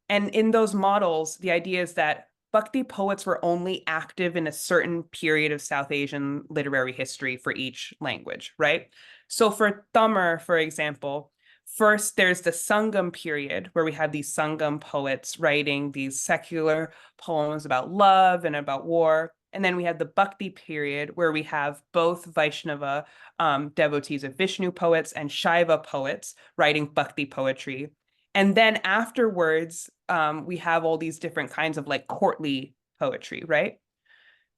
And in those models, the idea is that Bhakti poets were only active in a certain period of South Asian literary history for each language, right? So for Tamar, for example, first there's the Sangam period where we have these Sangam poets writing these secular poems about love and about war. And then we have the Bhakti period where we have both Vaishnava devotees of Vishnu poets and Shaiva poets writing Bhakti poetry. And then afterwards, we have all these different kinds of like courtly poetry, right?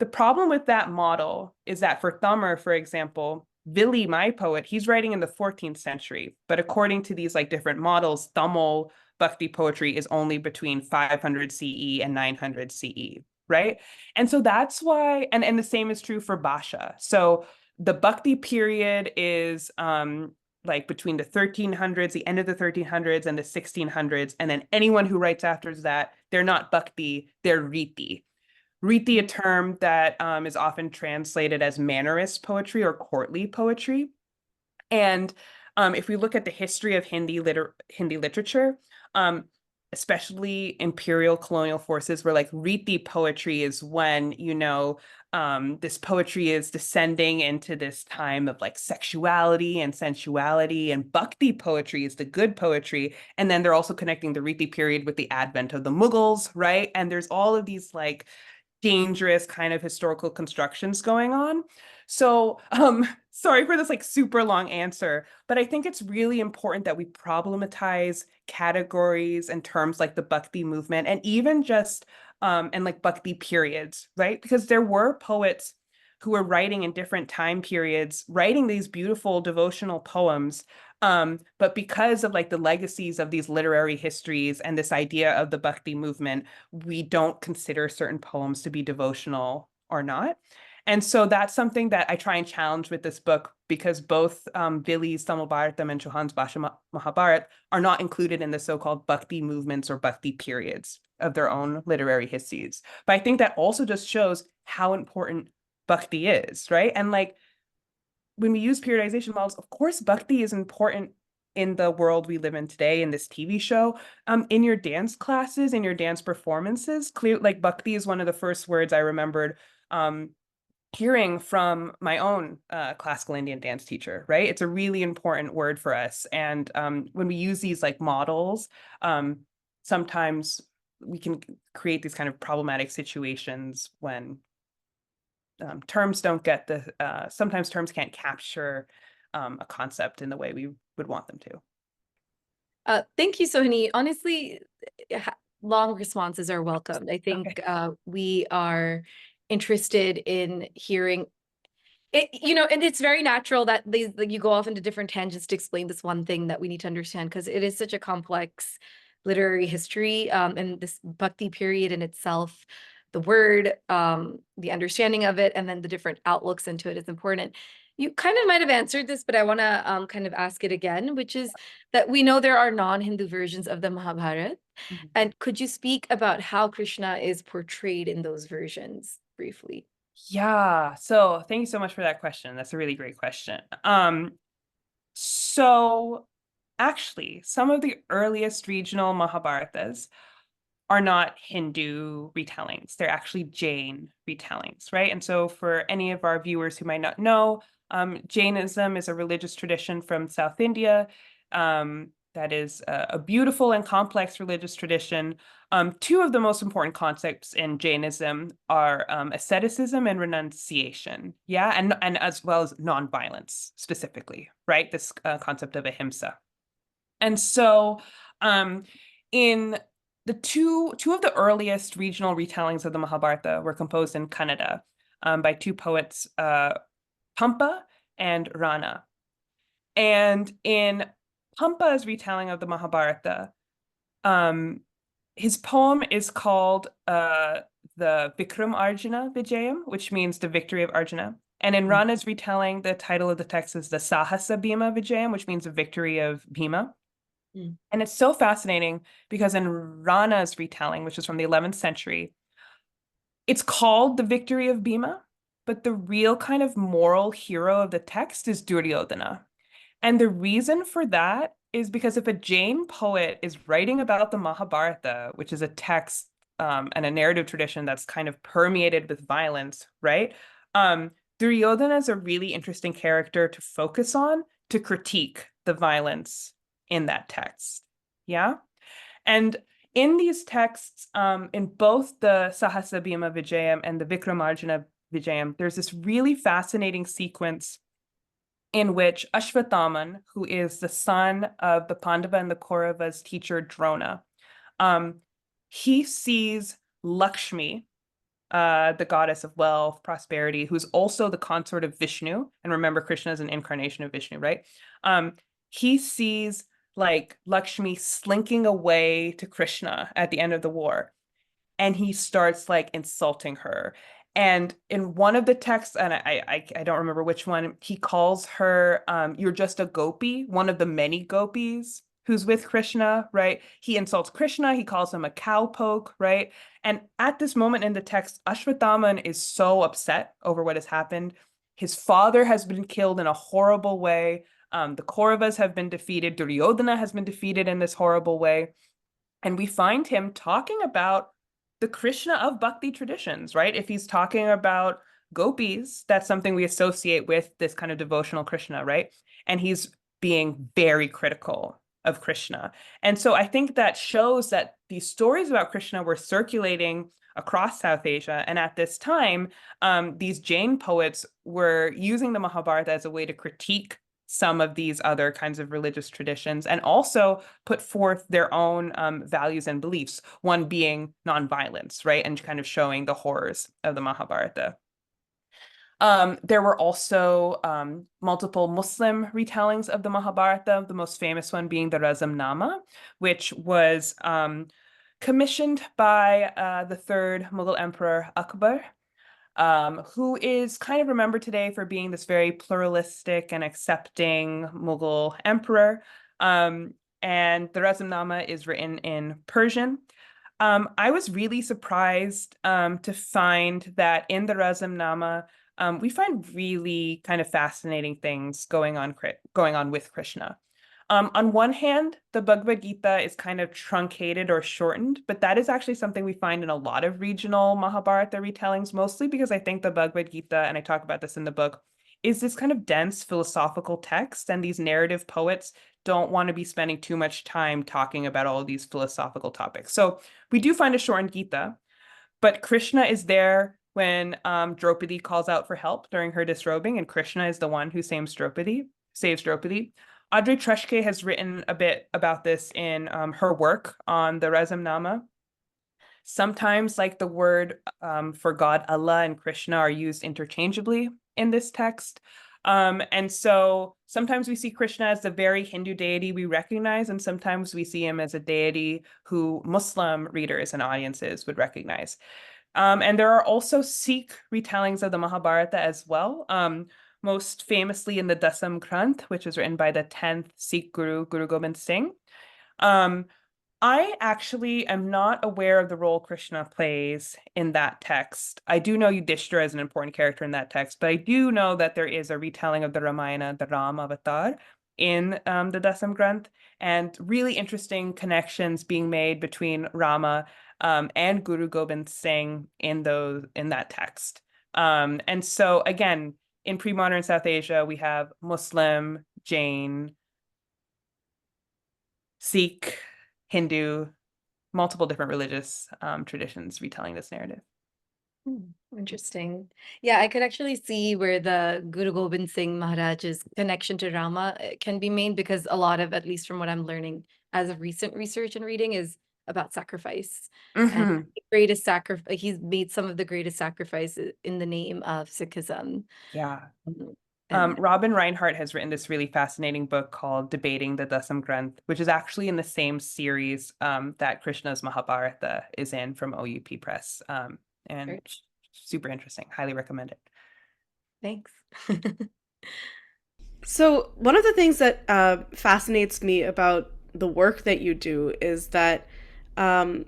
The problem with that model is that for Tamar, for example, Vili, my poet, he's writing in the 14th century. But according to these like different models, Tamil Bhakti poetry is only between 500 CE and 900 CE, right? And so that's why, and the same is true for Basha. So the Bhakti period is like between the 1300s, the end of the 1300s and the 1600s. And then anyone who writes after that, they're not Bhakti, they're Riti. Riti, a term that is often translated as mannerist poetry or courtly poetry. And if we look at the history of Hindi literature, especially imperial colonial forces, where like Riti poetry is when, you know, this poetry is descending into this time of like sexuality and sensuality, and Bhakti poetry is the good poetry. And then they're also connecting the Riti period with the advent of the Mughals, right? And there's all of these like dangerous kind of historical constructions going on. So sorry for this like super long answer, but I think it's really important that we problematize categories and terms like the Bhakti movement and even just and like Bhakti periods, right? Because there were poets who were writing in different time periods, writing these beautiful devotional poems. But because of like the legacies of these literary histories and this idea of the Bhakti movement, we don't consider certain poems to be devotional or not. And so that's something that I try and challenge with this book, because both Vili's Tamil Bharatam and Chauhan's Basha Mahabharata are not included in the so-called Bhakti movements or Bhakti periods of their own literary histories. But I think that also just shows how important Bhakti is, right? And like when we use periodization models, of course, Bhakti is important in the world we live in today, in this TV show. In your dance classes, in your dance performances, clear like Bhakti is one of the first words I remembered hearing from my own classical Indian dance teacher, right? It's a really important word for us. And when we use these like models, sometimes we can create these kind of problematic situations when terms don't get the, sometimes terms can't capture a concept in the way we would want them to. Thank you, Sohini. Honestly, long responses are welcomed. I think we are interested in hearing it, and it's very natural that you go off into different tangents to explain this one thing that we need to understand, because it is such a complex literary history, and this Bhakti period in itself, the word, the understanding of it, and then the different outlooks into it is important. You kind of might have answered this, but I want to kind of ask it again, which is that we know there are non-Hindu versions of the Mahabharata. And could you speak about how Krishna is portrayed in those versions briefly? Yeah, so thank you so much for that question. That's a really great question. So actually, some of the earliest regional Mahabharatas are not Hindu retellings. They're actually Jain retellings, right? And so for any of our viewers who might not know, Jainism is a religious tradition from South India. That is a beautiful and complex religious tradition. Two of the most important concepts in Jainism are asceticism and renunciation, yeah, and as well as nonviolence specifically, right? This concept of ahimsa. And so in the two of the earliest regional retellings of the Mahabharata were composed in Kannada by two poets, Pampa and Rana. And in Pampa's retelling of the Mahabharata, his poem is called the Vikram Arjuna Vijayam, which means the victory of Arjuna. And in Rana's retelling, the title of the text is the Sahasa Bhima Vijayam, which means the victory of Bhima. And it's so fascinating because in Rana's retelling, which is from the 11th century, it's called the victory of Bhima, but the real kind of moral hero of the text is Duryodhana. And the reason for that is because if a Jain poet is writing about the Mahabharata, which is a text and a narrative tradition that's kind of permeated with violence, right? Duryodhana is a really interesting character to focus on, to critique the violence in that text. Yeah. And in these texts, in both the Sahasa Bhima Vijayam and the Vikramarjuna Vijayam, there's this really fascinating sequence in which Ashwatthama, who is the son of the Pandava and the Kauravas' teacher Drona, he sees Lakshmi, the goddess of wealth, prosperity, who's also the consort of Vishnu. And remember, Krishna is an incarnation of Vishnu, right? He sees like Lakshmi slinking away to Krishna at the end of the war. And he starts like insulting her. And in one of the texts, and I don't remember which one, he calls her, you're just a gopi, one of the many gopis who's with Krishna, right? He insults Krishna, he calls him a cowpoke, right? And at this moment in the text, Ashwatthama is so upset over what has happened. His father has been killed in a horrible way. The Kauravas have been defeated. Duryodhana has been defeated in this horrible way. And we find him talking about the Krishna of Bhakti traditions, right? If he's talking about gopis, that's something we associate with this kind of devotional Krishna, right? And he's being very critical of Krishna. And so I think that shows that these stories about Krishna were circulating across South Asia. And at this time, these Jain poets were using the Mahabharata as a way to critique some of these other kinds of religious traditions and also put forth their own values and beliefs, one being nonviolence, right? And kind of showing the horrors of the Mahabharata. There were also multiple Muslim retellings of the Mahabharata, the most famous one being the Razamnama, which was commissioned by the third Mughal Emperor Akbar, who is kind of remembered today for being this very pluralistic and accepting Mughal emperor. And the Razamnama is written in Persian. I was really surprised to find that in the Razamnama, we find really kind of fascinating things going on with Krishna. On one hand, the Bhagavad Gita is kind of truncated or shortened, but that is actually something we find in a lot of regional Mahabharata retellings, mostly because I think the Bhagavad Gita, and I talk about this in the book, is this kind of dense philosophical text, and these narrative poets don't want to be spending too much time talking about all of these philosophical topics. So we do find a shortened Gita, but Krishna is there when Draupadi calls out for help during her disrobing, and Krishna is the one who saves Draupadi. Audrey Treshke has written a bit about this in her work on the Razamnama. Sometimes, like the word for God, Allah and Krishna are used interchangeably in this text. And so sometimes we see Krishna as the very Hindu deity we recognize, and sometimes we see him as a deity who Muslim readers and audiences would recognize. And there are also Sikh retellings of the Mahabharata as well, most famously in the Dasam Granth, which was written by the 10th Sikh Guru, Guru Gobind Singh. I actually am not aware of the role Krishna plays in that text. I do know Yudhishthira is an important character in that text, but I do know that there is a retelling of the Ramayana, the Ram Avatar, in the Dasam Granth, and really interesting connections being made between Rama and Guru Gobind Singh in that text. And so again, in pre-modern South Asia, we have Muslim, Jain, Sikh, Hindu, multiple different religious traditions retelling this narrative. Interesting. Yeah, I could actually see where the Guru Gobind Singh Maharaj's connection to Rama can be made, because a lot of, at least from what I'm learning as of recent research and reading, is about sacrifice. And the greatest sacrifice, he's made some of the greatest sacrifices in the name of Sikhism. Yeah. And Robin Reinhardt has written this really fascinating book called Debating the Dasam Granth, which is actually in the same series that Krishna's Mahabharata is in, from OUP Press. And Great. super interesting. Highly recommend it. Thanks. So, one of the things that fascinates me about the work that you do is that um,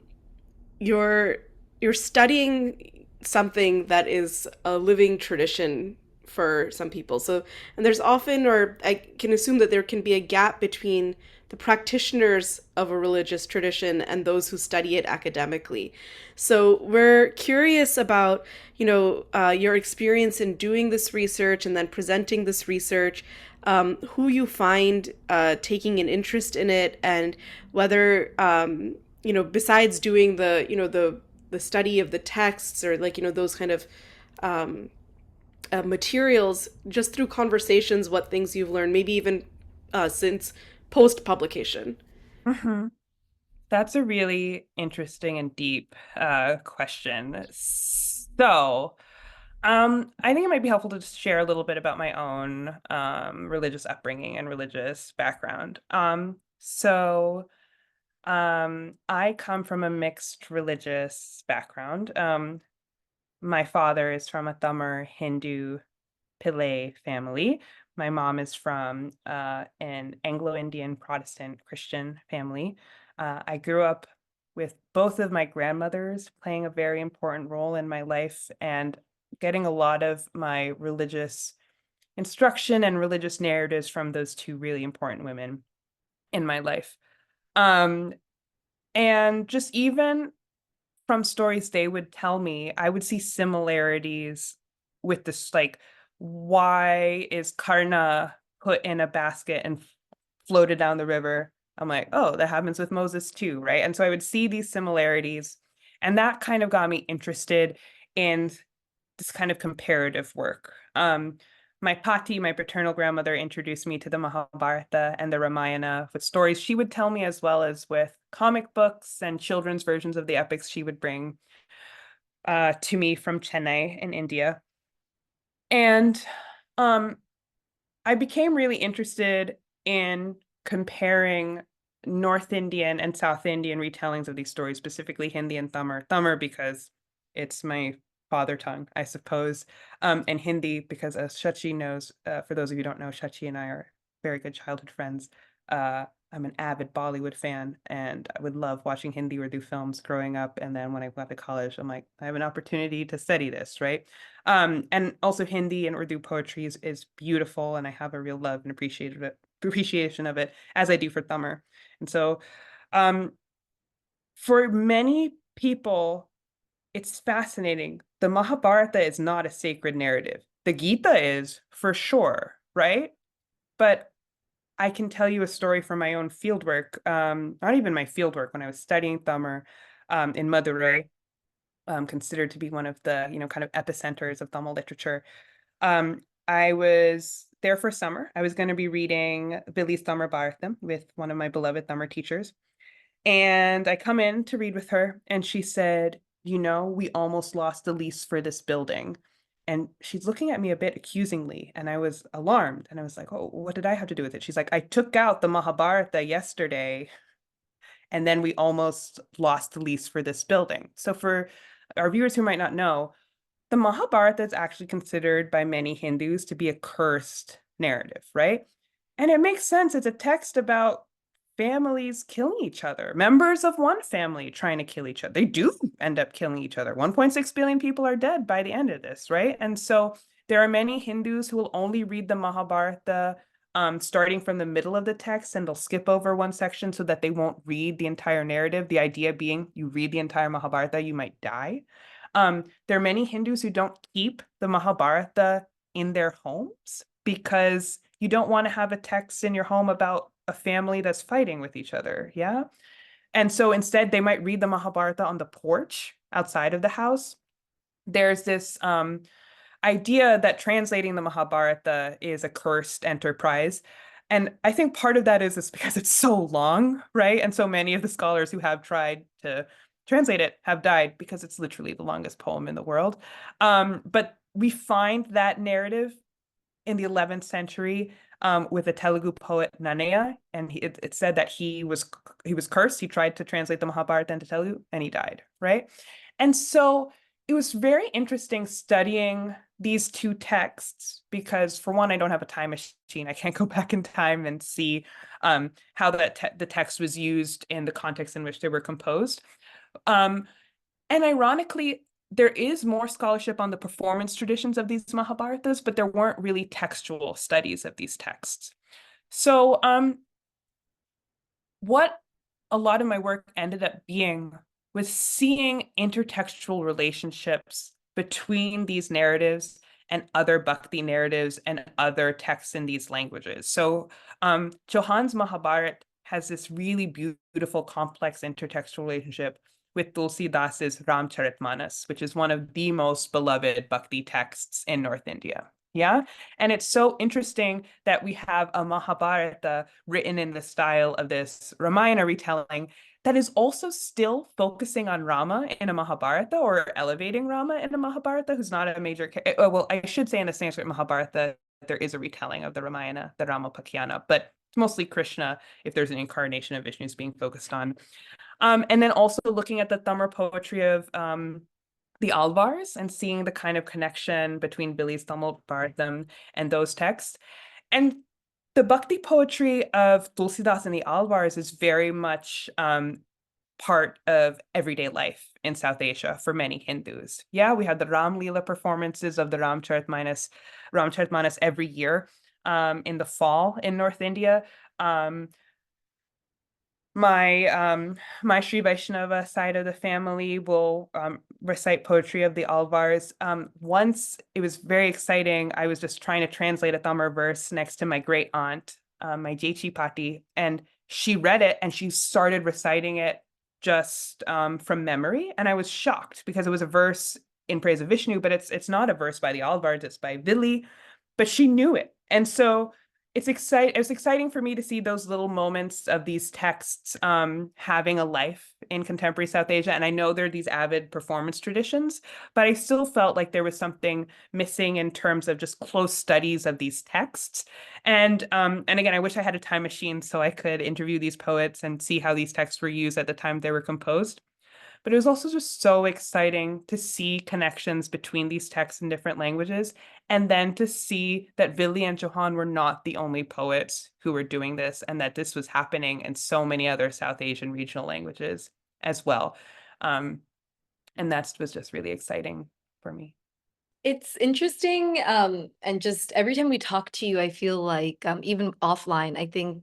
you're you're studying something that is a living tradition for some people. So, and there's often, or I can assume that there can be a gap between the practitioners of a religious tradition and those who study it academically. So we're curious about, your experience in doing this research and then presenting this research, who you find taking an interest in it, and whether, besides doing the study of the texts, or those kind of materials, just through conversations, what things you've learned, maybe even since post publication. That's a really interesting and deep question. So, I think it might be helpful to just share a little bit about my own religious upbringing and religious background. I come from a mixed religious background. My father is from a Tamil Hindu Pillai family. My mom is from an Anglo-Indian Protestant Christian family. I grew up with both of my grandmothers playing a very important role in my life, and getting a lot of my religious instruction and religious narratives from those two really important women in my life. Um, and just even from stories they would tell me, I would see similarities with this, like, why is Karna put in a basket and floated down the river? I'm like, oh, that happens with Moses too, right? And so I would see these similarities, and that kind of got me interested in this kind of comparative work. My Pati, my paternal grandmother, introduced me to the Mahabharata and the Ramayana with stories she would tell me, as well as with comic books and children's versions of the epics she would bring to me from Chennai in India. And I became really interested in comparing North Indian and South Indian retellings of these stories, specifically Hindi and Tamil. Tamil because it's my father tongue, I suppose, and Hindi because, as Shachi knows, for those of you who don't know, Shachi and I are very good childhood friends. I'm an avid Bollywood fan, and I would love watching Hindi Urdu films growing up. And then when I went to college, I'm like, I have an opportunity to study this, right? And also Hindi and Urdu poetry is beautiful, and I have a real love and appreciation of it, as I do for Tamil. And so, for many people, it's fascinating. The Mahabharata is not a sacred narrative. The Gita is, for sure, right? But I can tell you a story from my own fieldwork, not even my fieldwork, when I was studying Tamil in Madurai, considered to be one of the, kind of epicenters of Tamil literature. I was there for summer. I was going to be reading Billy's Tamil Bharatam with one of my beloved Tamil teachers. And I come in to read with her, and she said, you know, we almost lost the lease for this building. And she's looking at me a bit accusingly, and I was alarmed. And I was like, oh, what did I have to do with it? She's like, I took out the Mahabharata yesterday, and then we almost lost the lease for this building. So for our viewers who might not know, the Mahabharata is actually considered by many Hindus to be a cursed narrative, right? And it makes sense. It's a text about families killing each other, members of one family trying to kill each other. They do end up killing each other. 1.6 billion people are dead by the end of this, right? And so there are many Hindus who will only read the Mahabharata starting from the middle of the text, and they'll skip over one section so that they won't read the entire narrative. The idea being you read the entire Mahabharata, you might die. There are many Hindus who don't keep the Mahabharata in their homes because you don't want to have a text in your home about a family that's fighting with each other. Yeah. And so instead, they might read the Mahabharata on the porch outside of the house. There's this idea that translating the Mahabharata is a cursed enterprise. And I think part of that is because it's so long, right? And so many of the scholars who have tried to translate it have died because it's literally the longest poem in the world. But we find that narrative in the 11th century with a Telugu poet Nannaya, and it said that he was cursed. He tried to translate the Mahabharata into Telugu, and he died, right? And so it was very interesting studying these two texts because, for one, I don't have a time machine. I can't go back in time and see how the text was used in the context in which they were composed. And ironically, there is more scholarship on the performance traditions of these Mahabharatas, but there weren't really textual studies of these texts. So what a lot of my work ended up being was seeing intertextual relationships between these narratives and other Bhakti narratives and other texts in these languages. So Chauhan's Mahabharata has this really beautiful, complex intertextual relationship with Tulsi Das's Ramcharitmanas, which is one of the most beloved Bhakti texts in North India. Yeah. And it's so interesting that we have a Mahabharata written in the style of this Ramayana retelling that is also still focusing on Rama in a Mahabharata, or elevating Rama in a Mahabharata, who's not a major, well, I should say in the Sanskrit Mahabharata, there is a retelling of the Ramayana, the Ramapakyana, but it's mostly Krishna if there's an incarnation of Vishnu's being focused on. And then also looking at the Tamil poetry of the Alvars and seeing the kind of connection between Billy's Tamil Bharatam and those texts. And the Bhakti poetry of Tulsidas and the Alvars is very much part of everyday life in South Asia for many Hindus. Yeah, we have the Ram Leela performances of the Ramcharitmanas every year in the fall in North India. My Sri Vaishnava side of the family will recite poetry of the Alvars. Once it was very exciting. I was just trying to translate a Tamil verse next to my great aunt, my Jechi Pati, and she read it and she started reciting it just from memory. And I was shocked because it was a verse in praise of Vishnu, but it's not a verse by the Alvars, it's by Vili, but she knew it. And so it was exciting for me to see those little moments of these texts having a life in contemporary South Asia. And I know there are these avid performance traditions, but I still felt like there was something missing in terms of just close studies of these texts. And again, I wish I had a time machine so I could interview these poets and see how these texts were used at the time they were composed. But it was also just so exciting to see connections between these texts in different languages, and then to see that Vili and Chauhan were not the only poets who were doing this, and that this was happening in so many other South Asian regional languages as well. And that was just really exciting for me. It's interesting, and just every time we talk to you, I feel like even offline, I think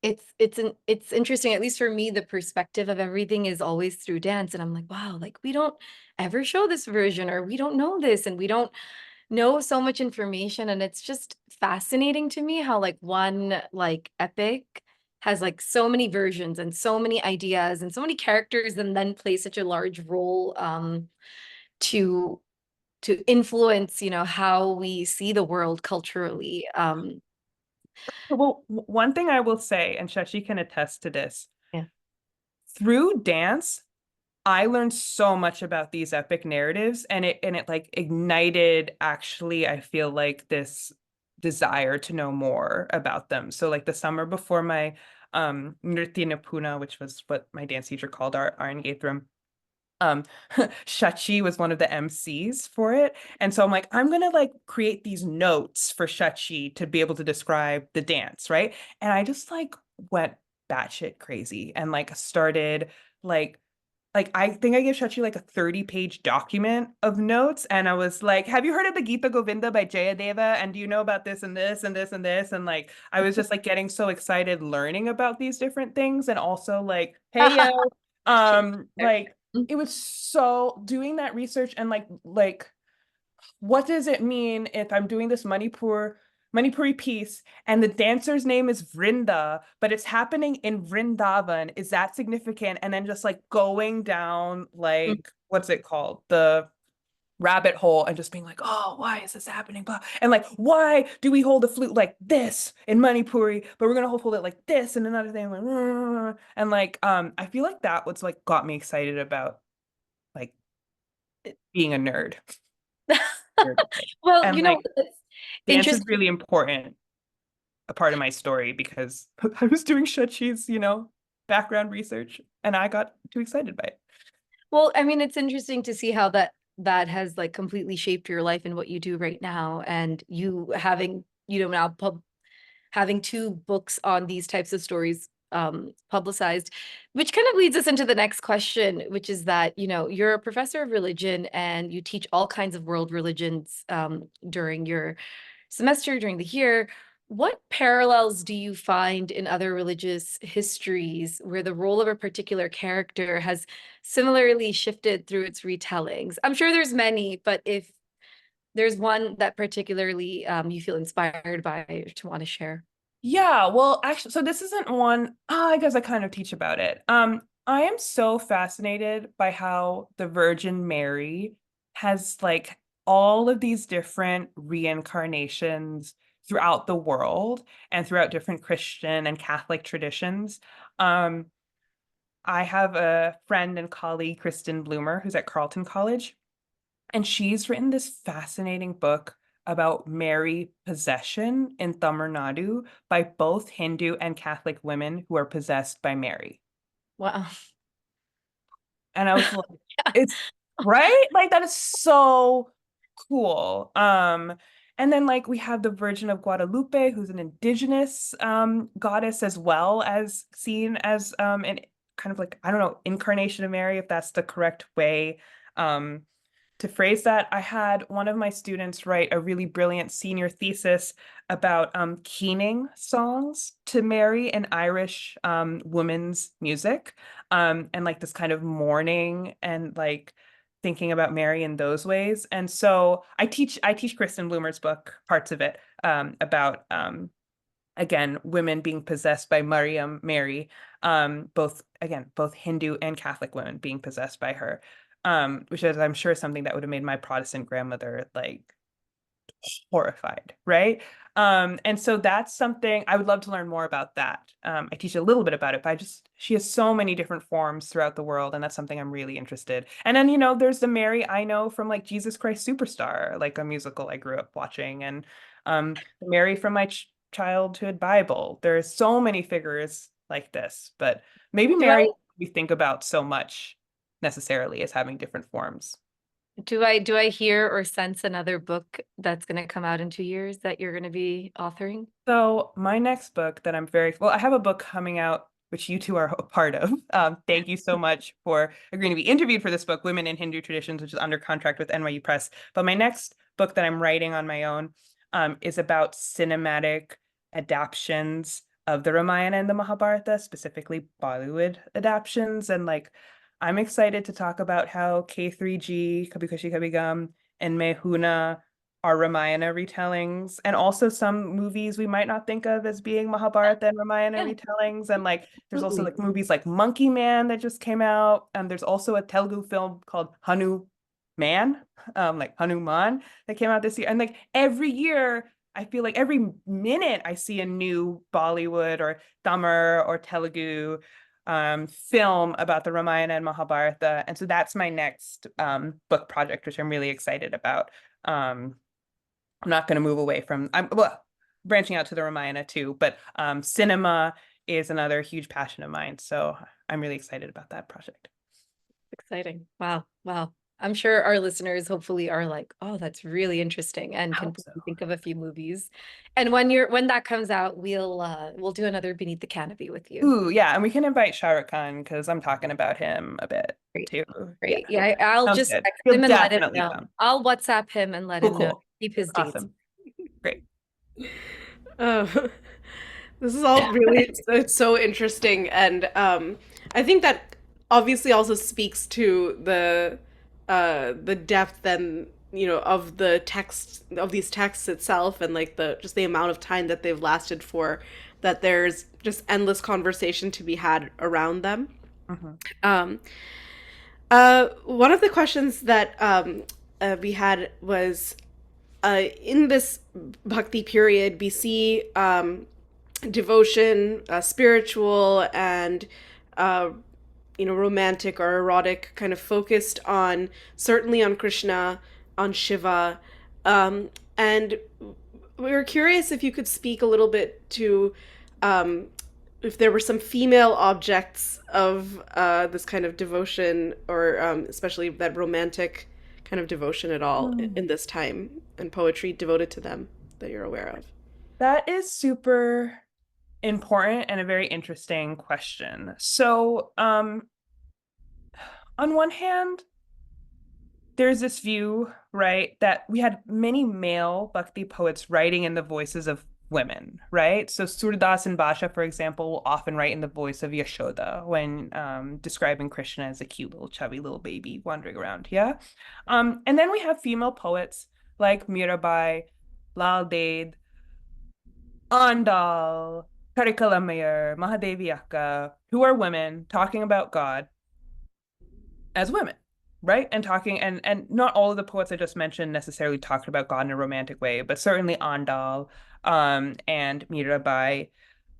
it's interesting, at least for me, the perspective of everything is always through dance. And I'm like, wow, like we don't ever show this version, or we don't know this, and we don't know so much information. And it's just fascinating to me how like one like epic has like so many versions and so many ideas and so many characters, and then play such a large role to influence, how we see the world culturally. Well, one thing I will say, and Shashi can attest to this, Yeah. through dance, I learned so much about these epic narratives, and it like ignited, actually, I feel like, this desire to know more about them. So like the summer before my Nritti Nipuna, which was what my dance teacher called our engagement, um Shachi was one of the MCs for it. And so I'm like, I'm gonna like create these notes for Shachi to be able to describe the dance, right? And I just like went batshit crazy and like started like I think I gave Shachi like a 30-page document of notes, and I was like, have you heard of the Gita Govinda by Jayadeva? And do you know about this and this and this and this? And like I was just like getting so excited learning about these different things, and also like, hey yo, like it was so doing that research and like what does it mean if I'm doing this Manipuri piece and the dancer's name is Vrinda, but it's happening in Vrindavan? Is that significant? And then just like going down like what's it called? The rabbit hole and just being like, oh, why is this happening? Blah. And like, why do we hold the flute like this in Manipuri, but we're gonna hold it like this and another thing like, and like I feel like that was like got me excited about like being a nerd. Well, And you know, like it's dance is interesting. really important, a part of my story, because I was doing Shachi's, background research, and I got too excited by it. Well, I mean, it's interesting to see how that has like completely shaped your life and what you do right now, and you having, now having two books on these types of stories publicized, which kind of leads us into the next question, which is that, you're a professor of religion and you teach all kinds of world religions during your semester, during the year. What parallels do you find in other religious histories where the role of a particular character has similarly shifted through its retellings? I'm sure there's many, but if there's one that particularly you feel inspired by or to want to share. Yeah, well, actually, so this isn't one, I guess I kind of teach about it. I am so fascinated by how the Virgin Mary has like all of these different reincarnations throughout the world and throughout different Christian and Catholic traditions. Um, I have a friend and colleague, Kristen Bloomer, who's at Carleton College, and she's written this fascinating book about Mary possession in Tamil Nadu by both Hindu and Catholic women who are possessed by Mary. Wow. And I was like, it's right? Like that is so cool. And then like we have the Virgin of Guadalupe, who's an indigenous goddess, as well as seen as an kind of like, I don't know, incarnation of Mary, if that's the correct way um to phrase that. I had one of my students write a really brilliant senior thesis about keening songs to Mary in Irish women's music, and like this kind of mourning and like thinking about Mary in those ways. And so I teach Kristen Bloomer's book, parts of it, about again, women being possessed by Mary, both Hindu and Catholic women being possessed by her, which is, I'm sure, something that would have made my Protestant grandmother like horrified, right? And so that's something I would love to learn more about that. I teach a little bit about it, but she has so many different forms throughout the world, and that's something I'm really interested. And then, there's the Mary I know from like Jesus Christ Superstar, like a musical I grew up watching, and the Mary from my childhood Bible. There's so many figures like this, but maybe Do I Mary we think about so much necessarily as having different forms. do I hear or sense another book that's going to come out in 2 years that you're going to be authoring? So my next book that I have a book coming out, which you two are a part of. Thank you so much for agreeing to be interviewed for this book, Women in Hindu Traditions, which is under contract with NYU Press. But my next book that I'm writing on my own is about cinematic adaptations of the Ramayana and the Mahabharata, specifically Bollywood adaptations. And like, I'm excited to talk about how K3G, Kabhi Khushi Kabhie Gham, and Mehuna are Ramayana retellings, and also some movies we might not think of as being Mahabharata and Ramayana Yeah, retellings. And like there's also absolutely. like movies like Monkey Man that just came out, and there's also a Telugu film called Man, like Hanuman, that came out this year. And like every year, I feel like every minute I see a new Bollywood or Tamil or Telugu film about the Ramayana and Mahabharata. And so that's my next book project, which I'm really excited about. I'm not going to move away from, well, branching out to the Ramayana too, but cinema is another huge passion of mine. So I'm really excited about that project. Exciting. Wow. Wow. I'm sure our listeners hopefully are like, oh, that's really interesting, and I can hope so. think of a few movies. And when that comes out, we'll do another Beneath the Canopy with you. Ooh, yeah, and we can invite Shah Rukh Khan because I'm talking about him a bit Great. too. Yeah, Great. Yeah, I'll sounds just good. text He'll him and let him definitely know. come. I'll WhatsApp him and let Cool, him know. cool. Keep his dates. Awesome. Great. Uh, this is all really it's so interesting, and I think that obviously also speaks to the depth and of the text of these texts itself, and like the just the amount of time that they've lasted for, that there's just endless conversation to be had around them. Mhm. Um, one of the questions that we had was in this bhakti period, BC, devotion, spiritual, and romantic or erotic, kind of focused on certainly on Krishna, on Shiva, and we were curious if you could speak a little bit to um, if there were some female objects of this kind of devotion, or especially that romantic kind of devotion at all in this time, and poetry devoted to them that you're aware of. That is super important and a very interesting question. So, on one hand, there's this view, right, that we had many male Bhakti poets writing in the voices of women, right? So Surdas and Basha, for example, will often write in the voice of Yashoda when describing Krishna as a cute little chubby little baby wandering around, yeah? And then we have female poets like Mirabai, Lal Ded, Andal, Karikala Mayer, Mahadevi Akka, who are women talking about God as women, right? And talking, and not all of the poets I just mentioned necessarily talked about God in a romantic way, but certainly Andal and Mirabai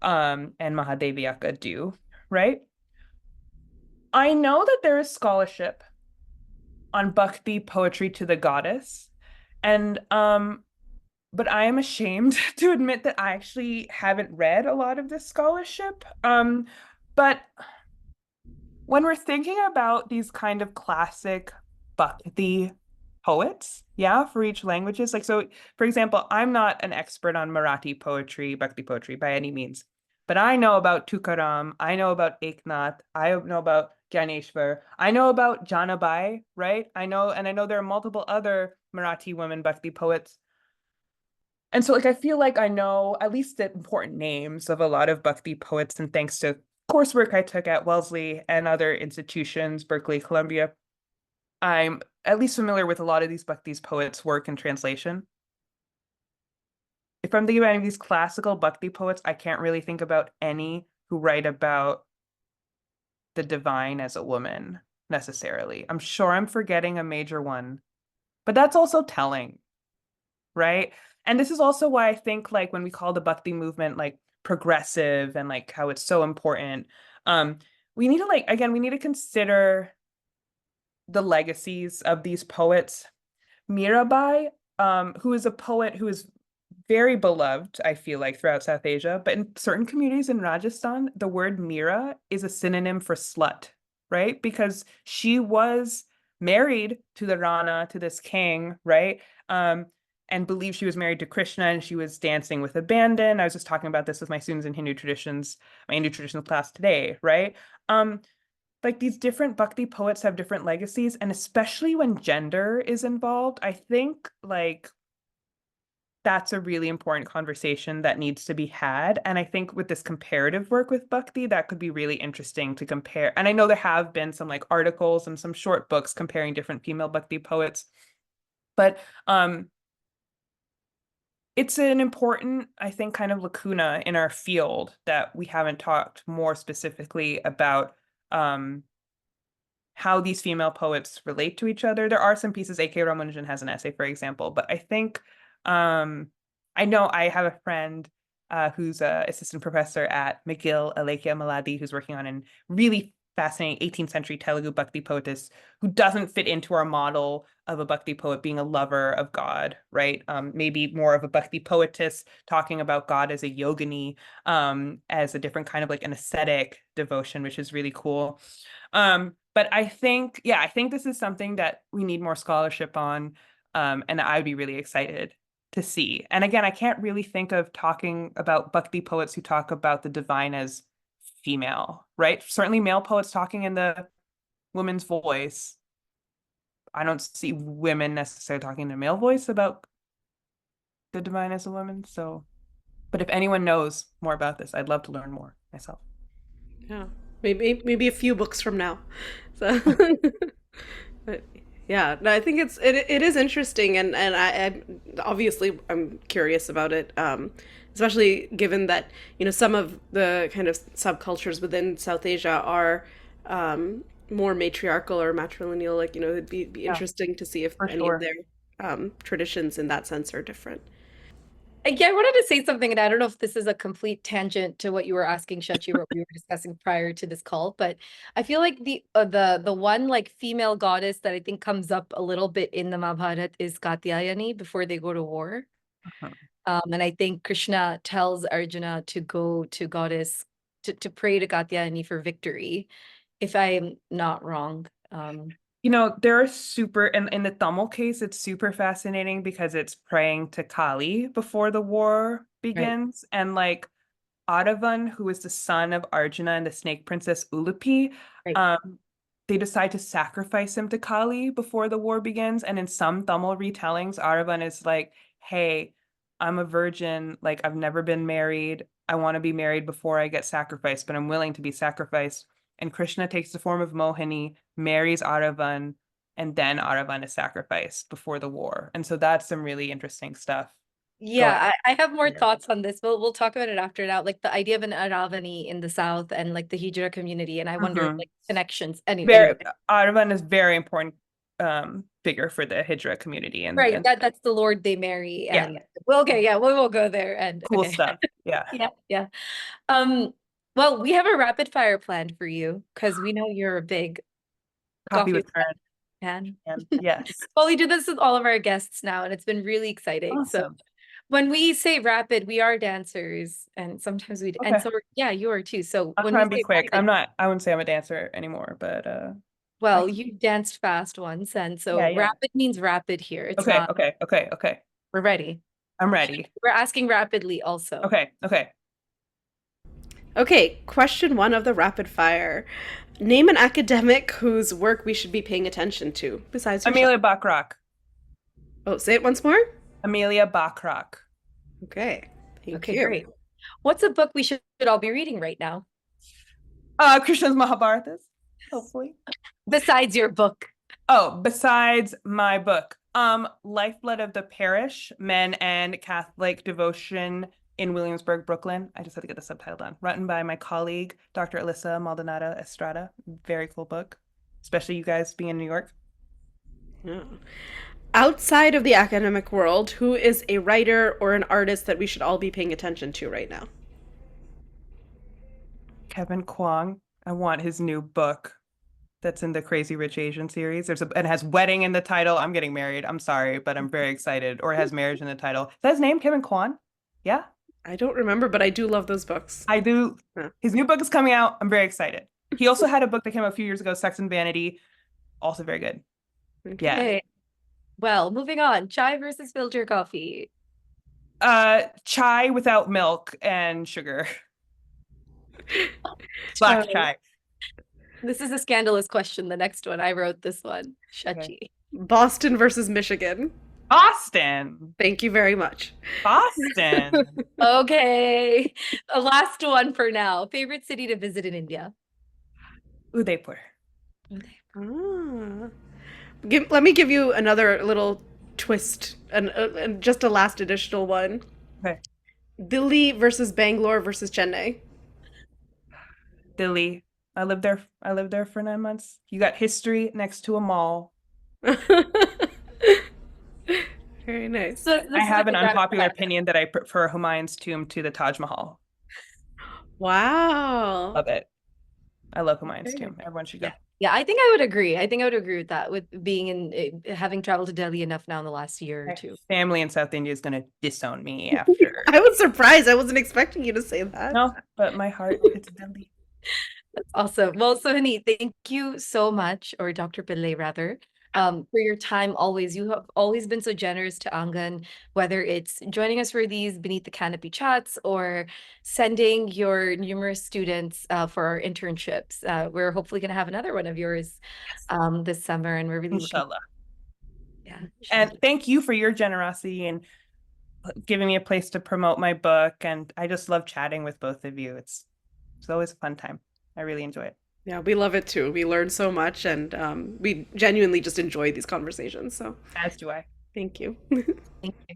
and Mahadevi Akka do, right? I know that there is scholarship on Bhakti poetry to the goddess, and but I am ashamed to admit that I actually haven't read a lot of this scholarship. But when we're thinking about these kind of classic Bhakti poets, yeah, for each languages, like so, for example, I'm not an expert on Marathi poetry, Bhakti poetry by any means, but I know about Tukaram, I know about Eknath, I know about Gyaneshwar, I know about Janabai, right? I know there are multiple other Marathi women Bhakti poets. And so, like, I feel like I know at least the important names of a lot of Bhakti poets, and thanks to coursework I took at Wellesley and other institutions, Berkeley, Columbia, I'm at least familiar with a lot of these Bhakti poets' work and translation. If I'm thinking about any of these classical Bhakti poets, I can't really think about any who write about the divine as a woman necessarily. I'm sure I'm forgetting a major one, but that's also telling, right? And this is also why I think like when we call the Bhakti movement like progressive and like how it's so important, we need to like again, we need to consider the legacies of these poets. Mirabai, who is a poet who is very beloved, I feel like, throughout South Asia, but in certain communities in Rajasthan, the word Mira is a synonym for slut, right? Because she was married to the Rana, to this king, right? And believed she was married to Krishna and she was dancing with abandon. I was just talking about this with my students in Hindu traditions, my Hindu traditions class today, right? Like these different Bhakti poets have different legacies, and especially when gender is involved, I think like that's a really important conversation that needs to be had. And I think with this comparative work with Bhakti, that could be really interesting to compare. And I know there have been some like articles and some short books comparing different female Bhakti poets, but it's an important, I think, kind of lacuna in our field that we haven't talked more specifically about how these female poets relate to each other. There are some pieces, A.K. Ramanujan has an essay, for example, but I think I know I have a friend who's a assistant professor at McGill, Alekia Maladi, who's working on a really fascinating 18th century Telugu Bhakti poetess who doesn't fit into our model of a Bhakti poet being a lover of God, right? Maybe more of a Bhakti poetess talking about God as a yogini, as a different kind of like an ascetic devotion, which is really cool. But I think this is something that we need more scholarship on, and I'd be really excited to see. And again, I can't really think of talking about Bhakti poets who talk about the divine as female, right? Certainly male poets talking in the woman's voice. I don't see women necessarily talking in a male voice about the divine as a woman. So, but if anyone knows more about this, I'd love to learn more myself. Yeah, maybe a few books from now. So, but yeah, no, I think it is interesting, and I obviously I'm curious about it, especially given that some of the kind of subcultures within South Asia are more matriarchal or matrilineal. Like it'd be Yeah, interesting to see if for any of sure. their traditions in that sense are different. Yeah, I wanted to say something, and I don't know if this is a complete tangent to what you were asking, Shachi, what we were discussing prior to this call, but I feel like the one like female goddess that I think comes up a little bit in the Mahabharata is Katyayani before they go to war. Mhm. And I think Krishna tells Arjuna to go to goddess to pray to Katyayani for victory, if I am not wrong. There are super, in the Tamil case, it's super fascinating because it's praying to Kali before the war Right, begins. And like Adavan, who is the son of Arjuna and the snake princess Ulupi, right. um, they decide to sacrifice him to Kali before the war begins. And in some Tamil retellings, Adavan is like, hey, I'm a virgin, like I've never been married. I want to be married before I get sacrificed, but I'm willing to be sacrificed. And Krishna takes the form of Mohini, marries Adavan, and then Adavan is sacrificed before the war. And so that's some really interesting stuff going Yeah, I have more there. thoughts on this, but we'll talk about it after now. Like the idea of an Aravani in the South and like the Hijra community, and I wonder Mhm. like connections. Anyway, Very Adavan is very important figure for the Hijra community right? and That's the Lord they marry, yeah, and well, okay, yeah, we will go there. And cool okay, stuff. Yeah. yeah, yeah. Um, well, we have a rapid fire planned for you because we know you're a big Coffee coffee with Karen. fan. And yes. Well, we do this with all of our guests now, and it's been really exciting. So Awesome. when we say rapid, we are dancers, and sometimes we and Okay. so yeah, you are too. So I'll when try we and be say quick. rapid, I wouldn't say I'm a dancer anymore, but I well, can you danced fast once, and yeah, so yeah. rapid means rapid here. It's Okay, not, okay, okay, okay. we're ready. I'm ready. We're asking rapidly also. Okay, okay. Okay, question one of the rapid fire. Name an academic whose work we should be paying attention to besides yourself. Amelia Bachrach. Oh, say it once more. Amelia Bachrach. Okay, thank Okay, you. great. What's a book we should all be reading right now Krishna's Mahabharatas, hopefully. besides your book? Oh, besides my book, Lifeblood of the Parish, Men and Catholic Devotion in Williamsburg, Brooklyn. I just had to get the subtitle done. Written by my colleague, Dr. Alyssa Maldonado Estrada. Very cool book, especially you guys being in New York. Yeah. Outside of the academic world, who is a writer or an artist that we should all be paying attention to right now? Kevin Kwong. I want his new book that's in the Crazy Rich Asian series. It has wedding in the title. I'm getting married. I'm sorry, but I'm very excited. Or it has marriage in the title. Is that his name, Kevin Kwan? Yeah, I don't remember, but I do love those books. I do. Yeah. His new book is coming out. I'm very excited. He also had a book that came out a few years ago, Sex and Vanity. Also very good. Yeah. Okay. Well, moving on. Chai versus filter coffee. Chai without milk and sugar. Black chai. This is a scandalous question. The next one. I wrote this one. Okay. Shachi. Boston versus Michigan. Boston. Thank you very much. Boston. Okay. A last one for now. Favorite city to visit in India? Udaipur. Ah. Let me give you another little twist and just a last additional one. Okay. Delhi versus Bangalore versus Chennai. Delhi. I lived there. I lived there for 9 months. You got history next to a mall. Very Very nice. So I this is have like an a rapid unpopular fire. opinion that I prefer Humayun's tomb to the Taj Mahal. Wow. Love it. I love Humayun's Okay. tomb. Everyone should go. Yeah. Yeah, I think I would agree. I think I would agree with that, with being having traveled to Delhi enough now in the last year or My two. family in South India is going to disown me after. I was surprised. I wasn't expecting you to say that. No, but my heart, it's Delhi. That's awesome. Well, Sohini, thank you so much, or Dr. Pillai rather, for your time always. You have always been so generous to Aangan, whether it's joining us for these Beneath the Canopy chats or sending your numerous students for our internships. We're hopefully going to have another one of yours this summer, and we're really looking. Inshallah. Yeah. And thank you for your generosity and giving me a place to promote my book. And I just love chatting with both of you. It's always a fun time. I really enjoy it. Yeah, we love it too. We learn so much, and we genuinely just enjoy these conversations. So As do I. thank you. Thank you.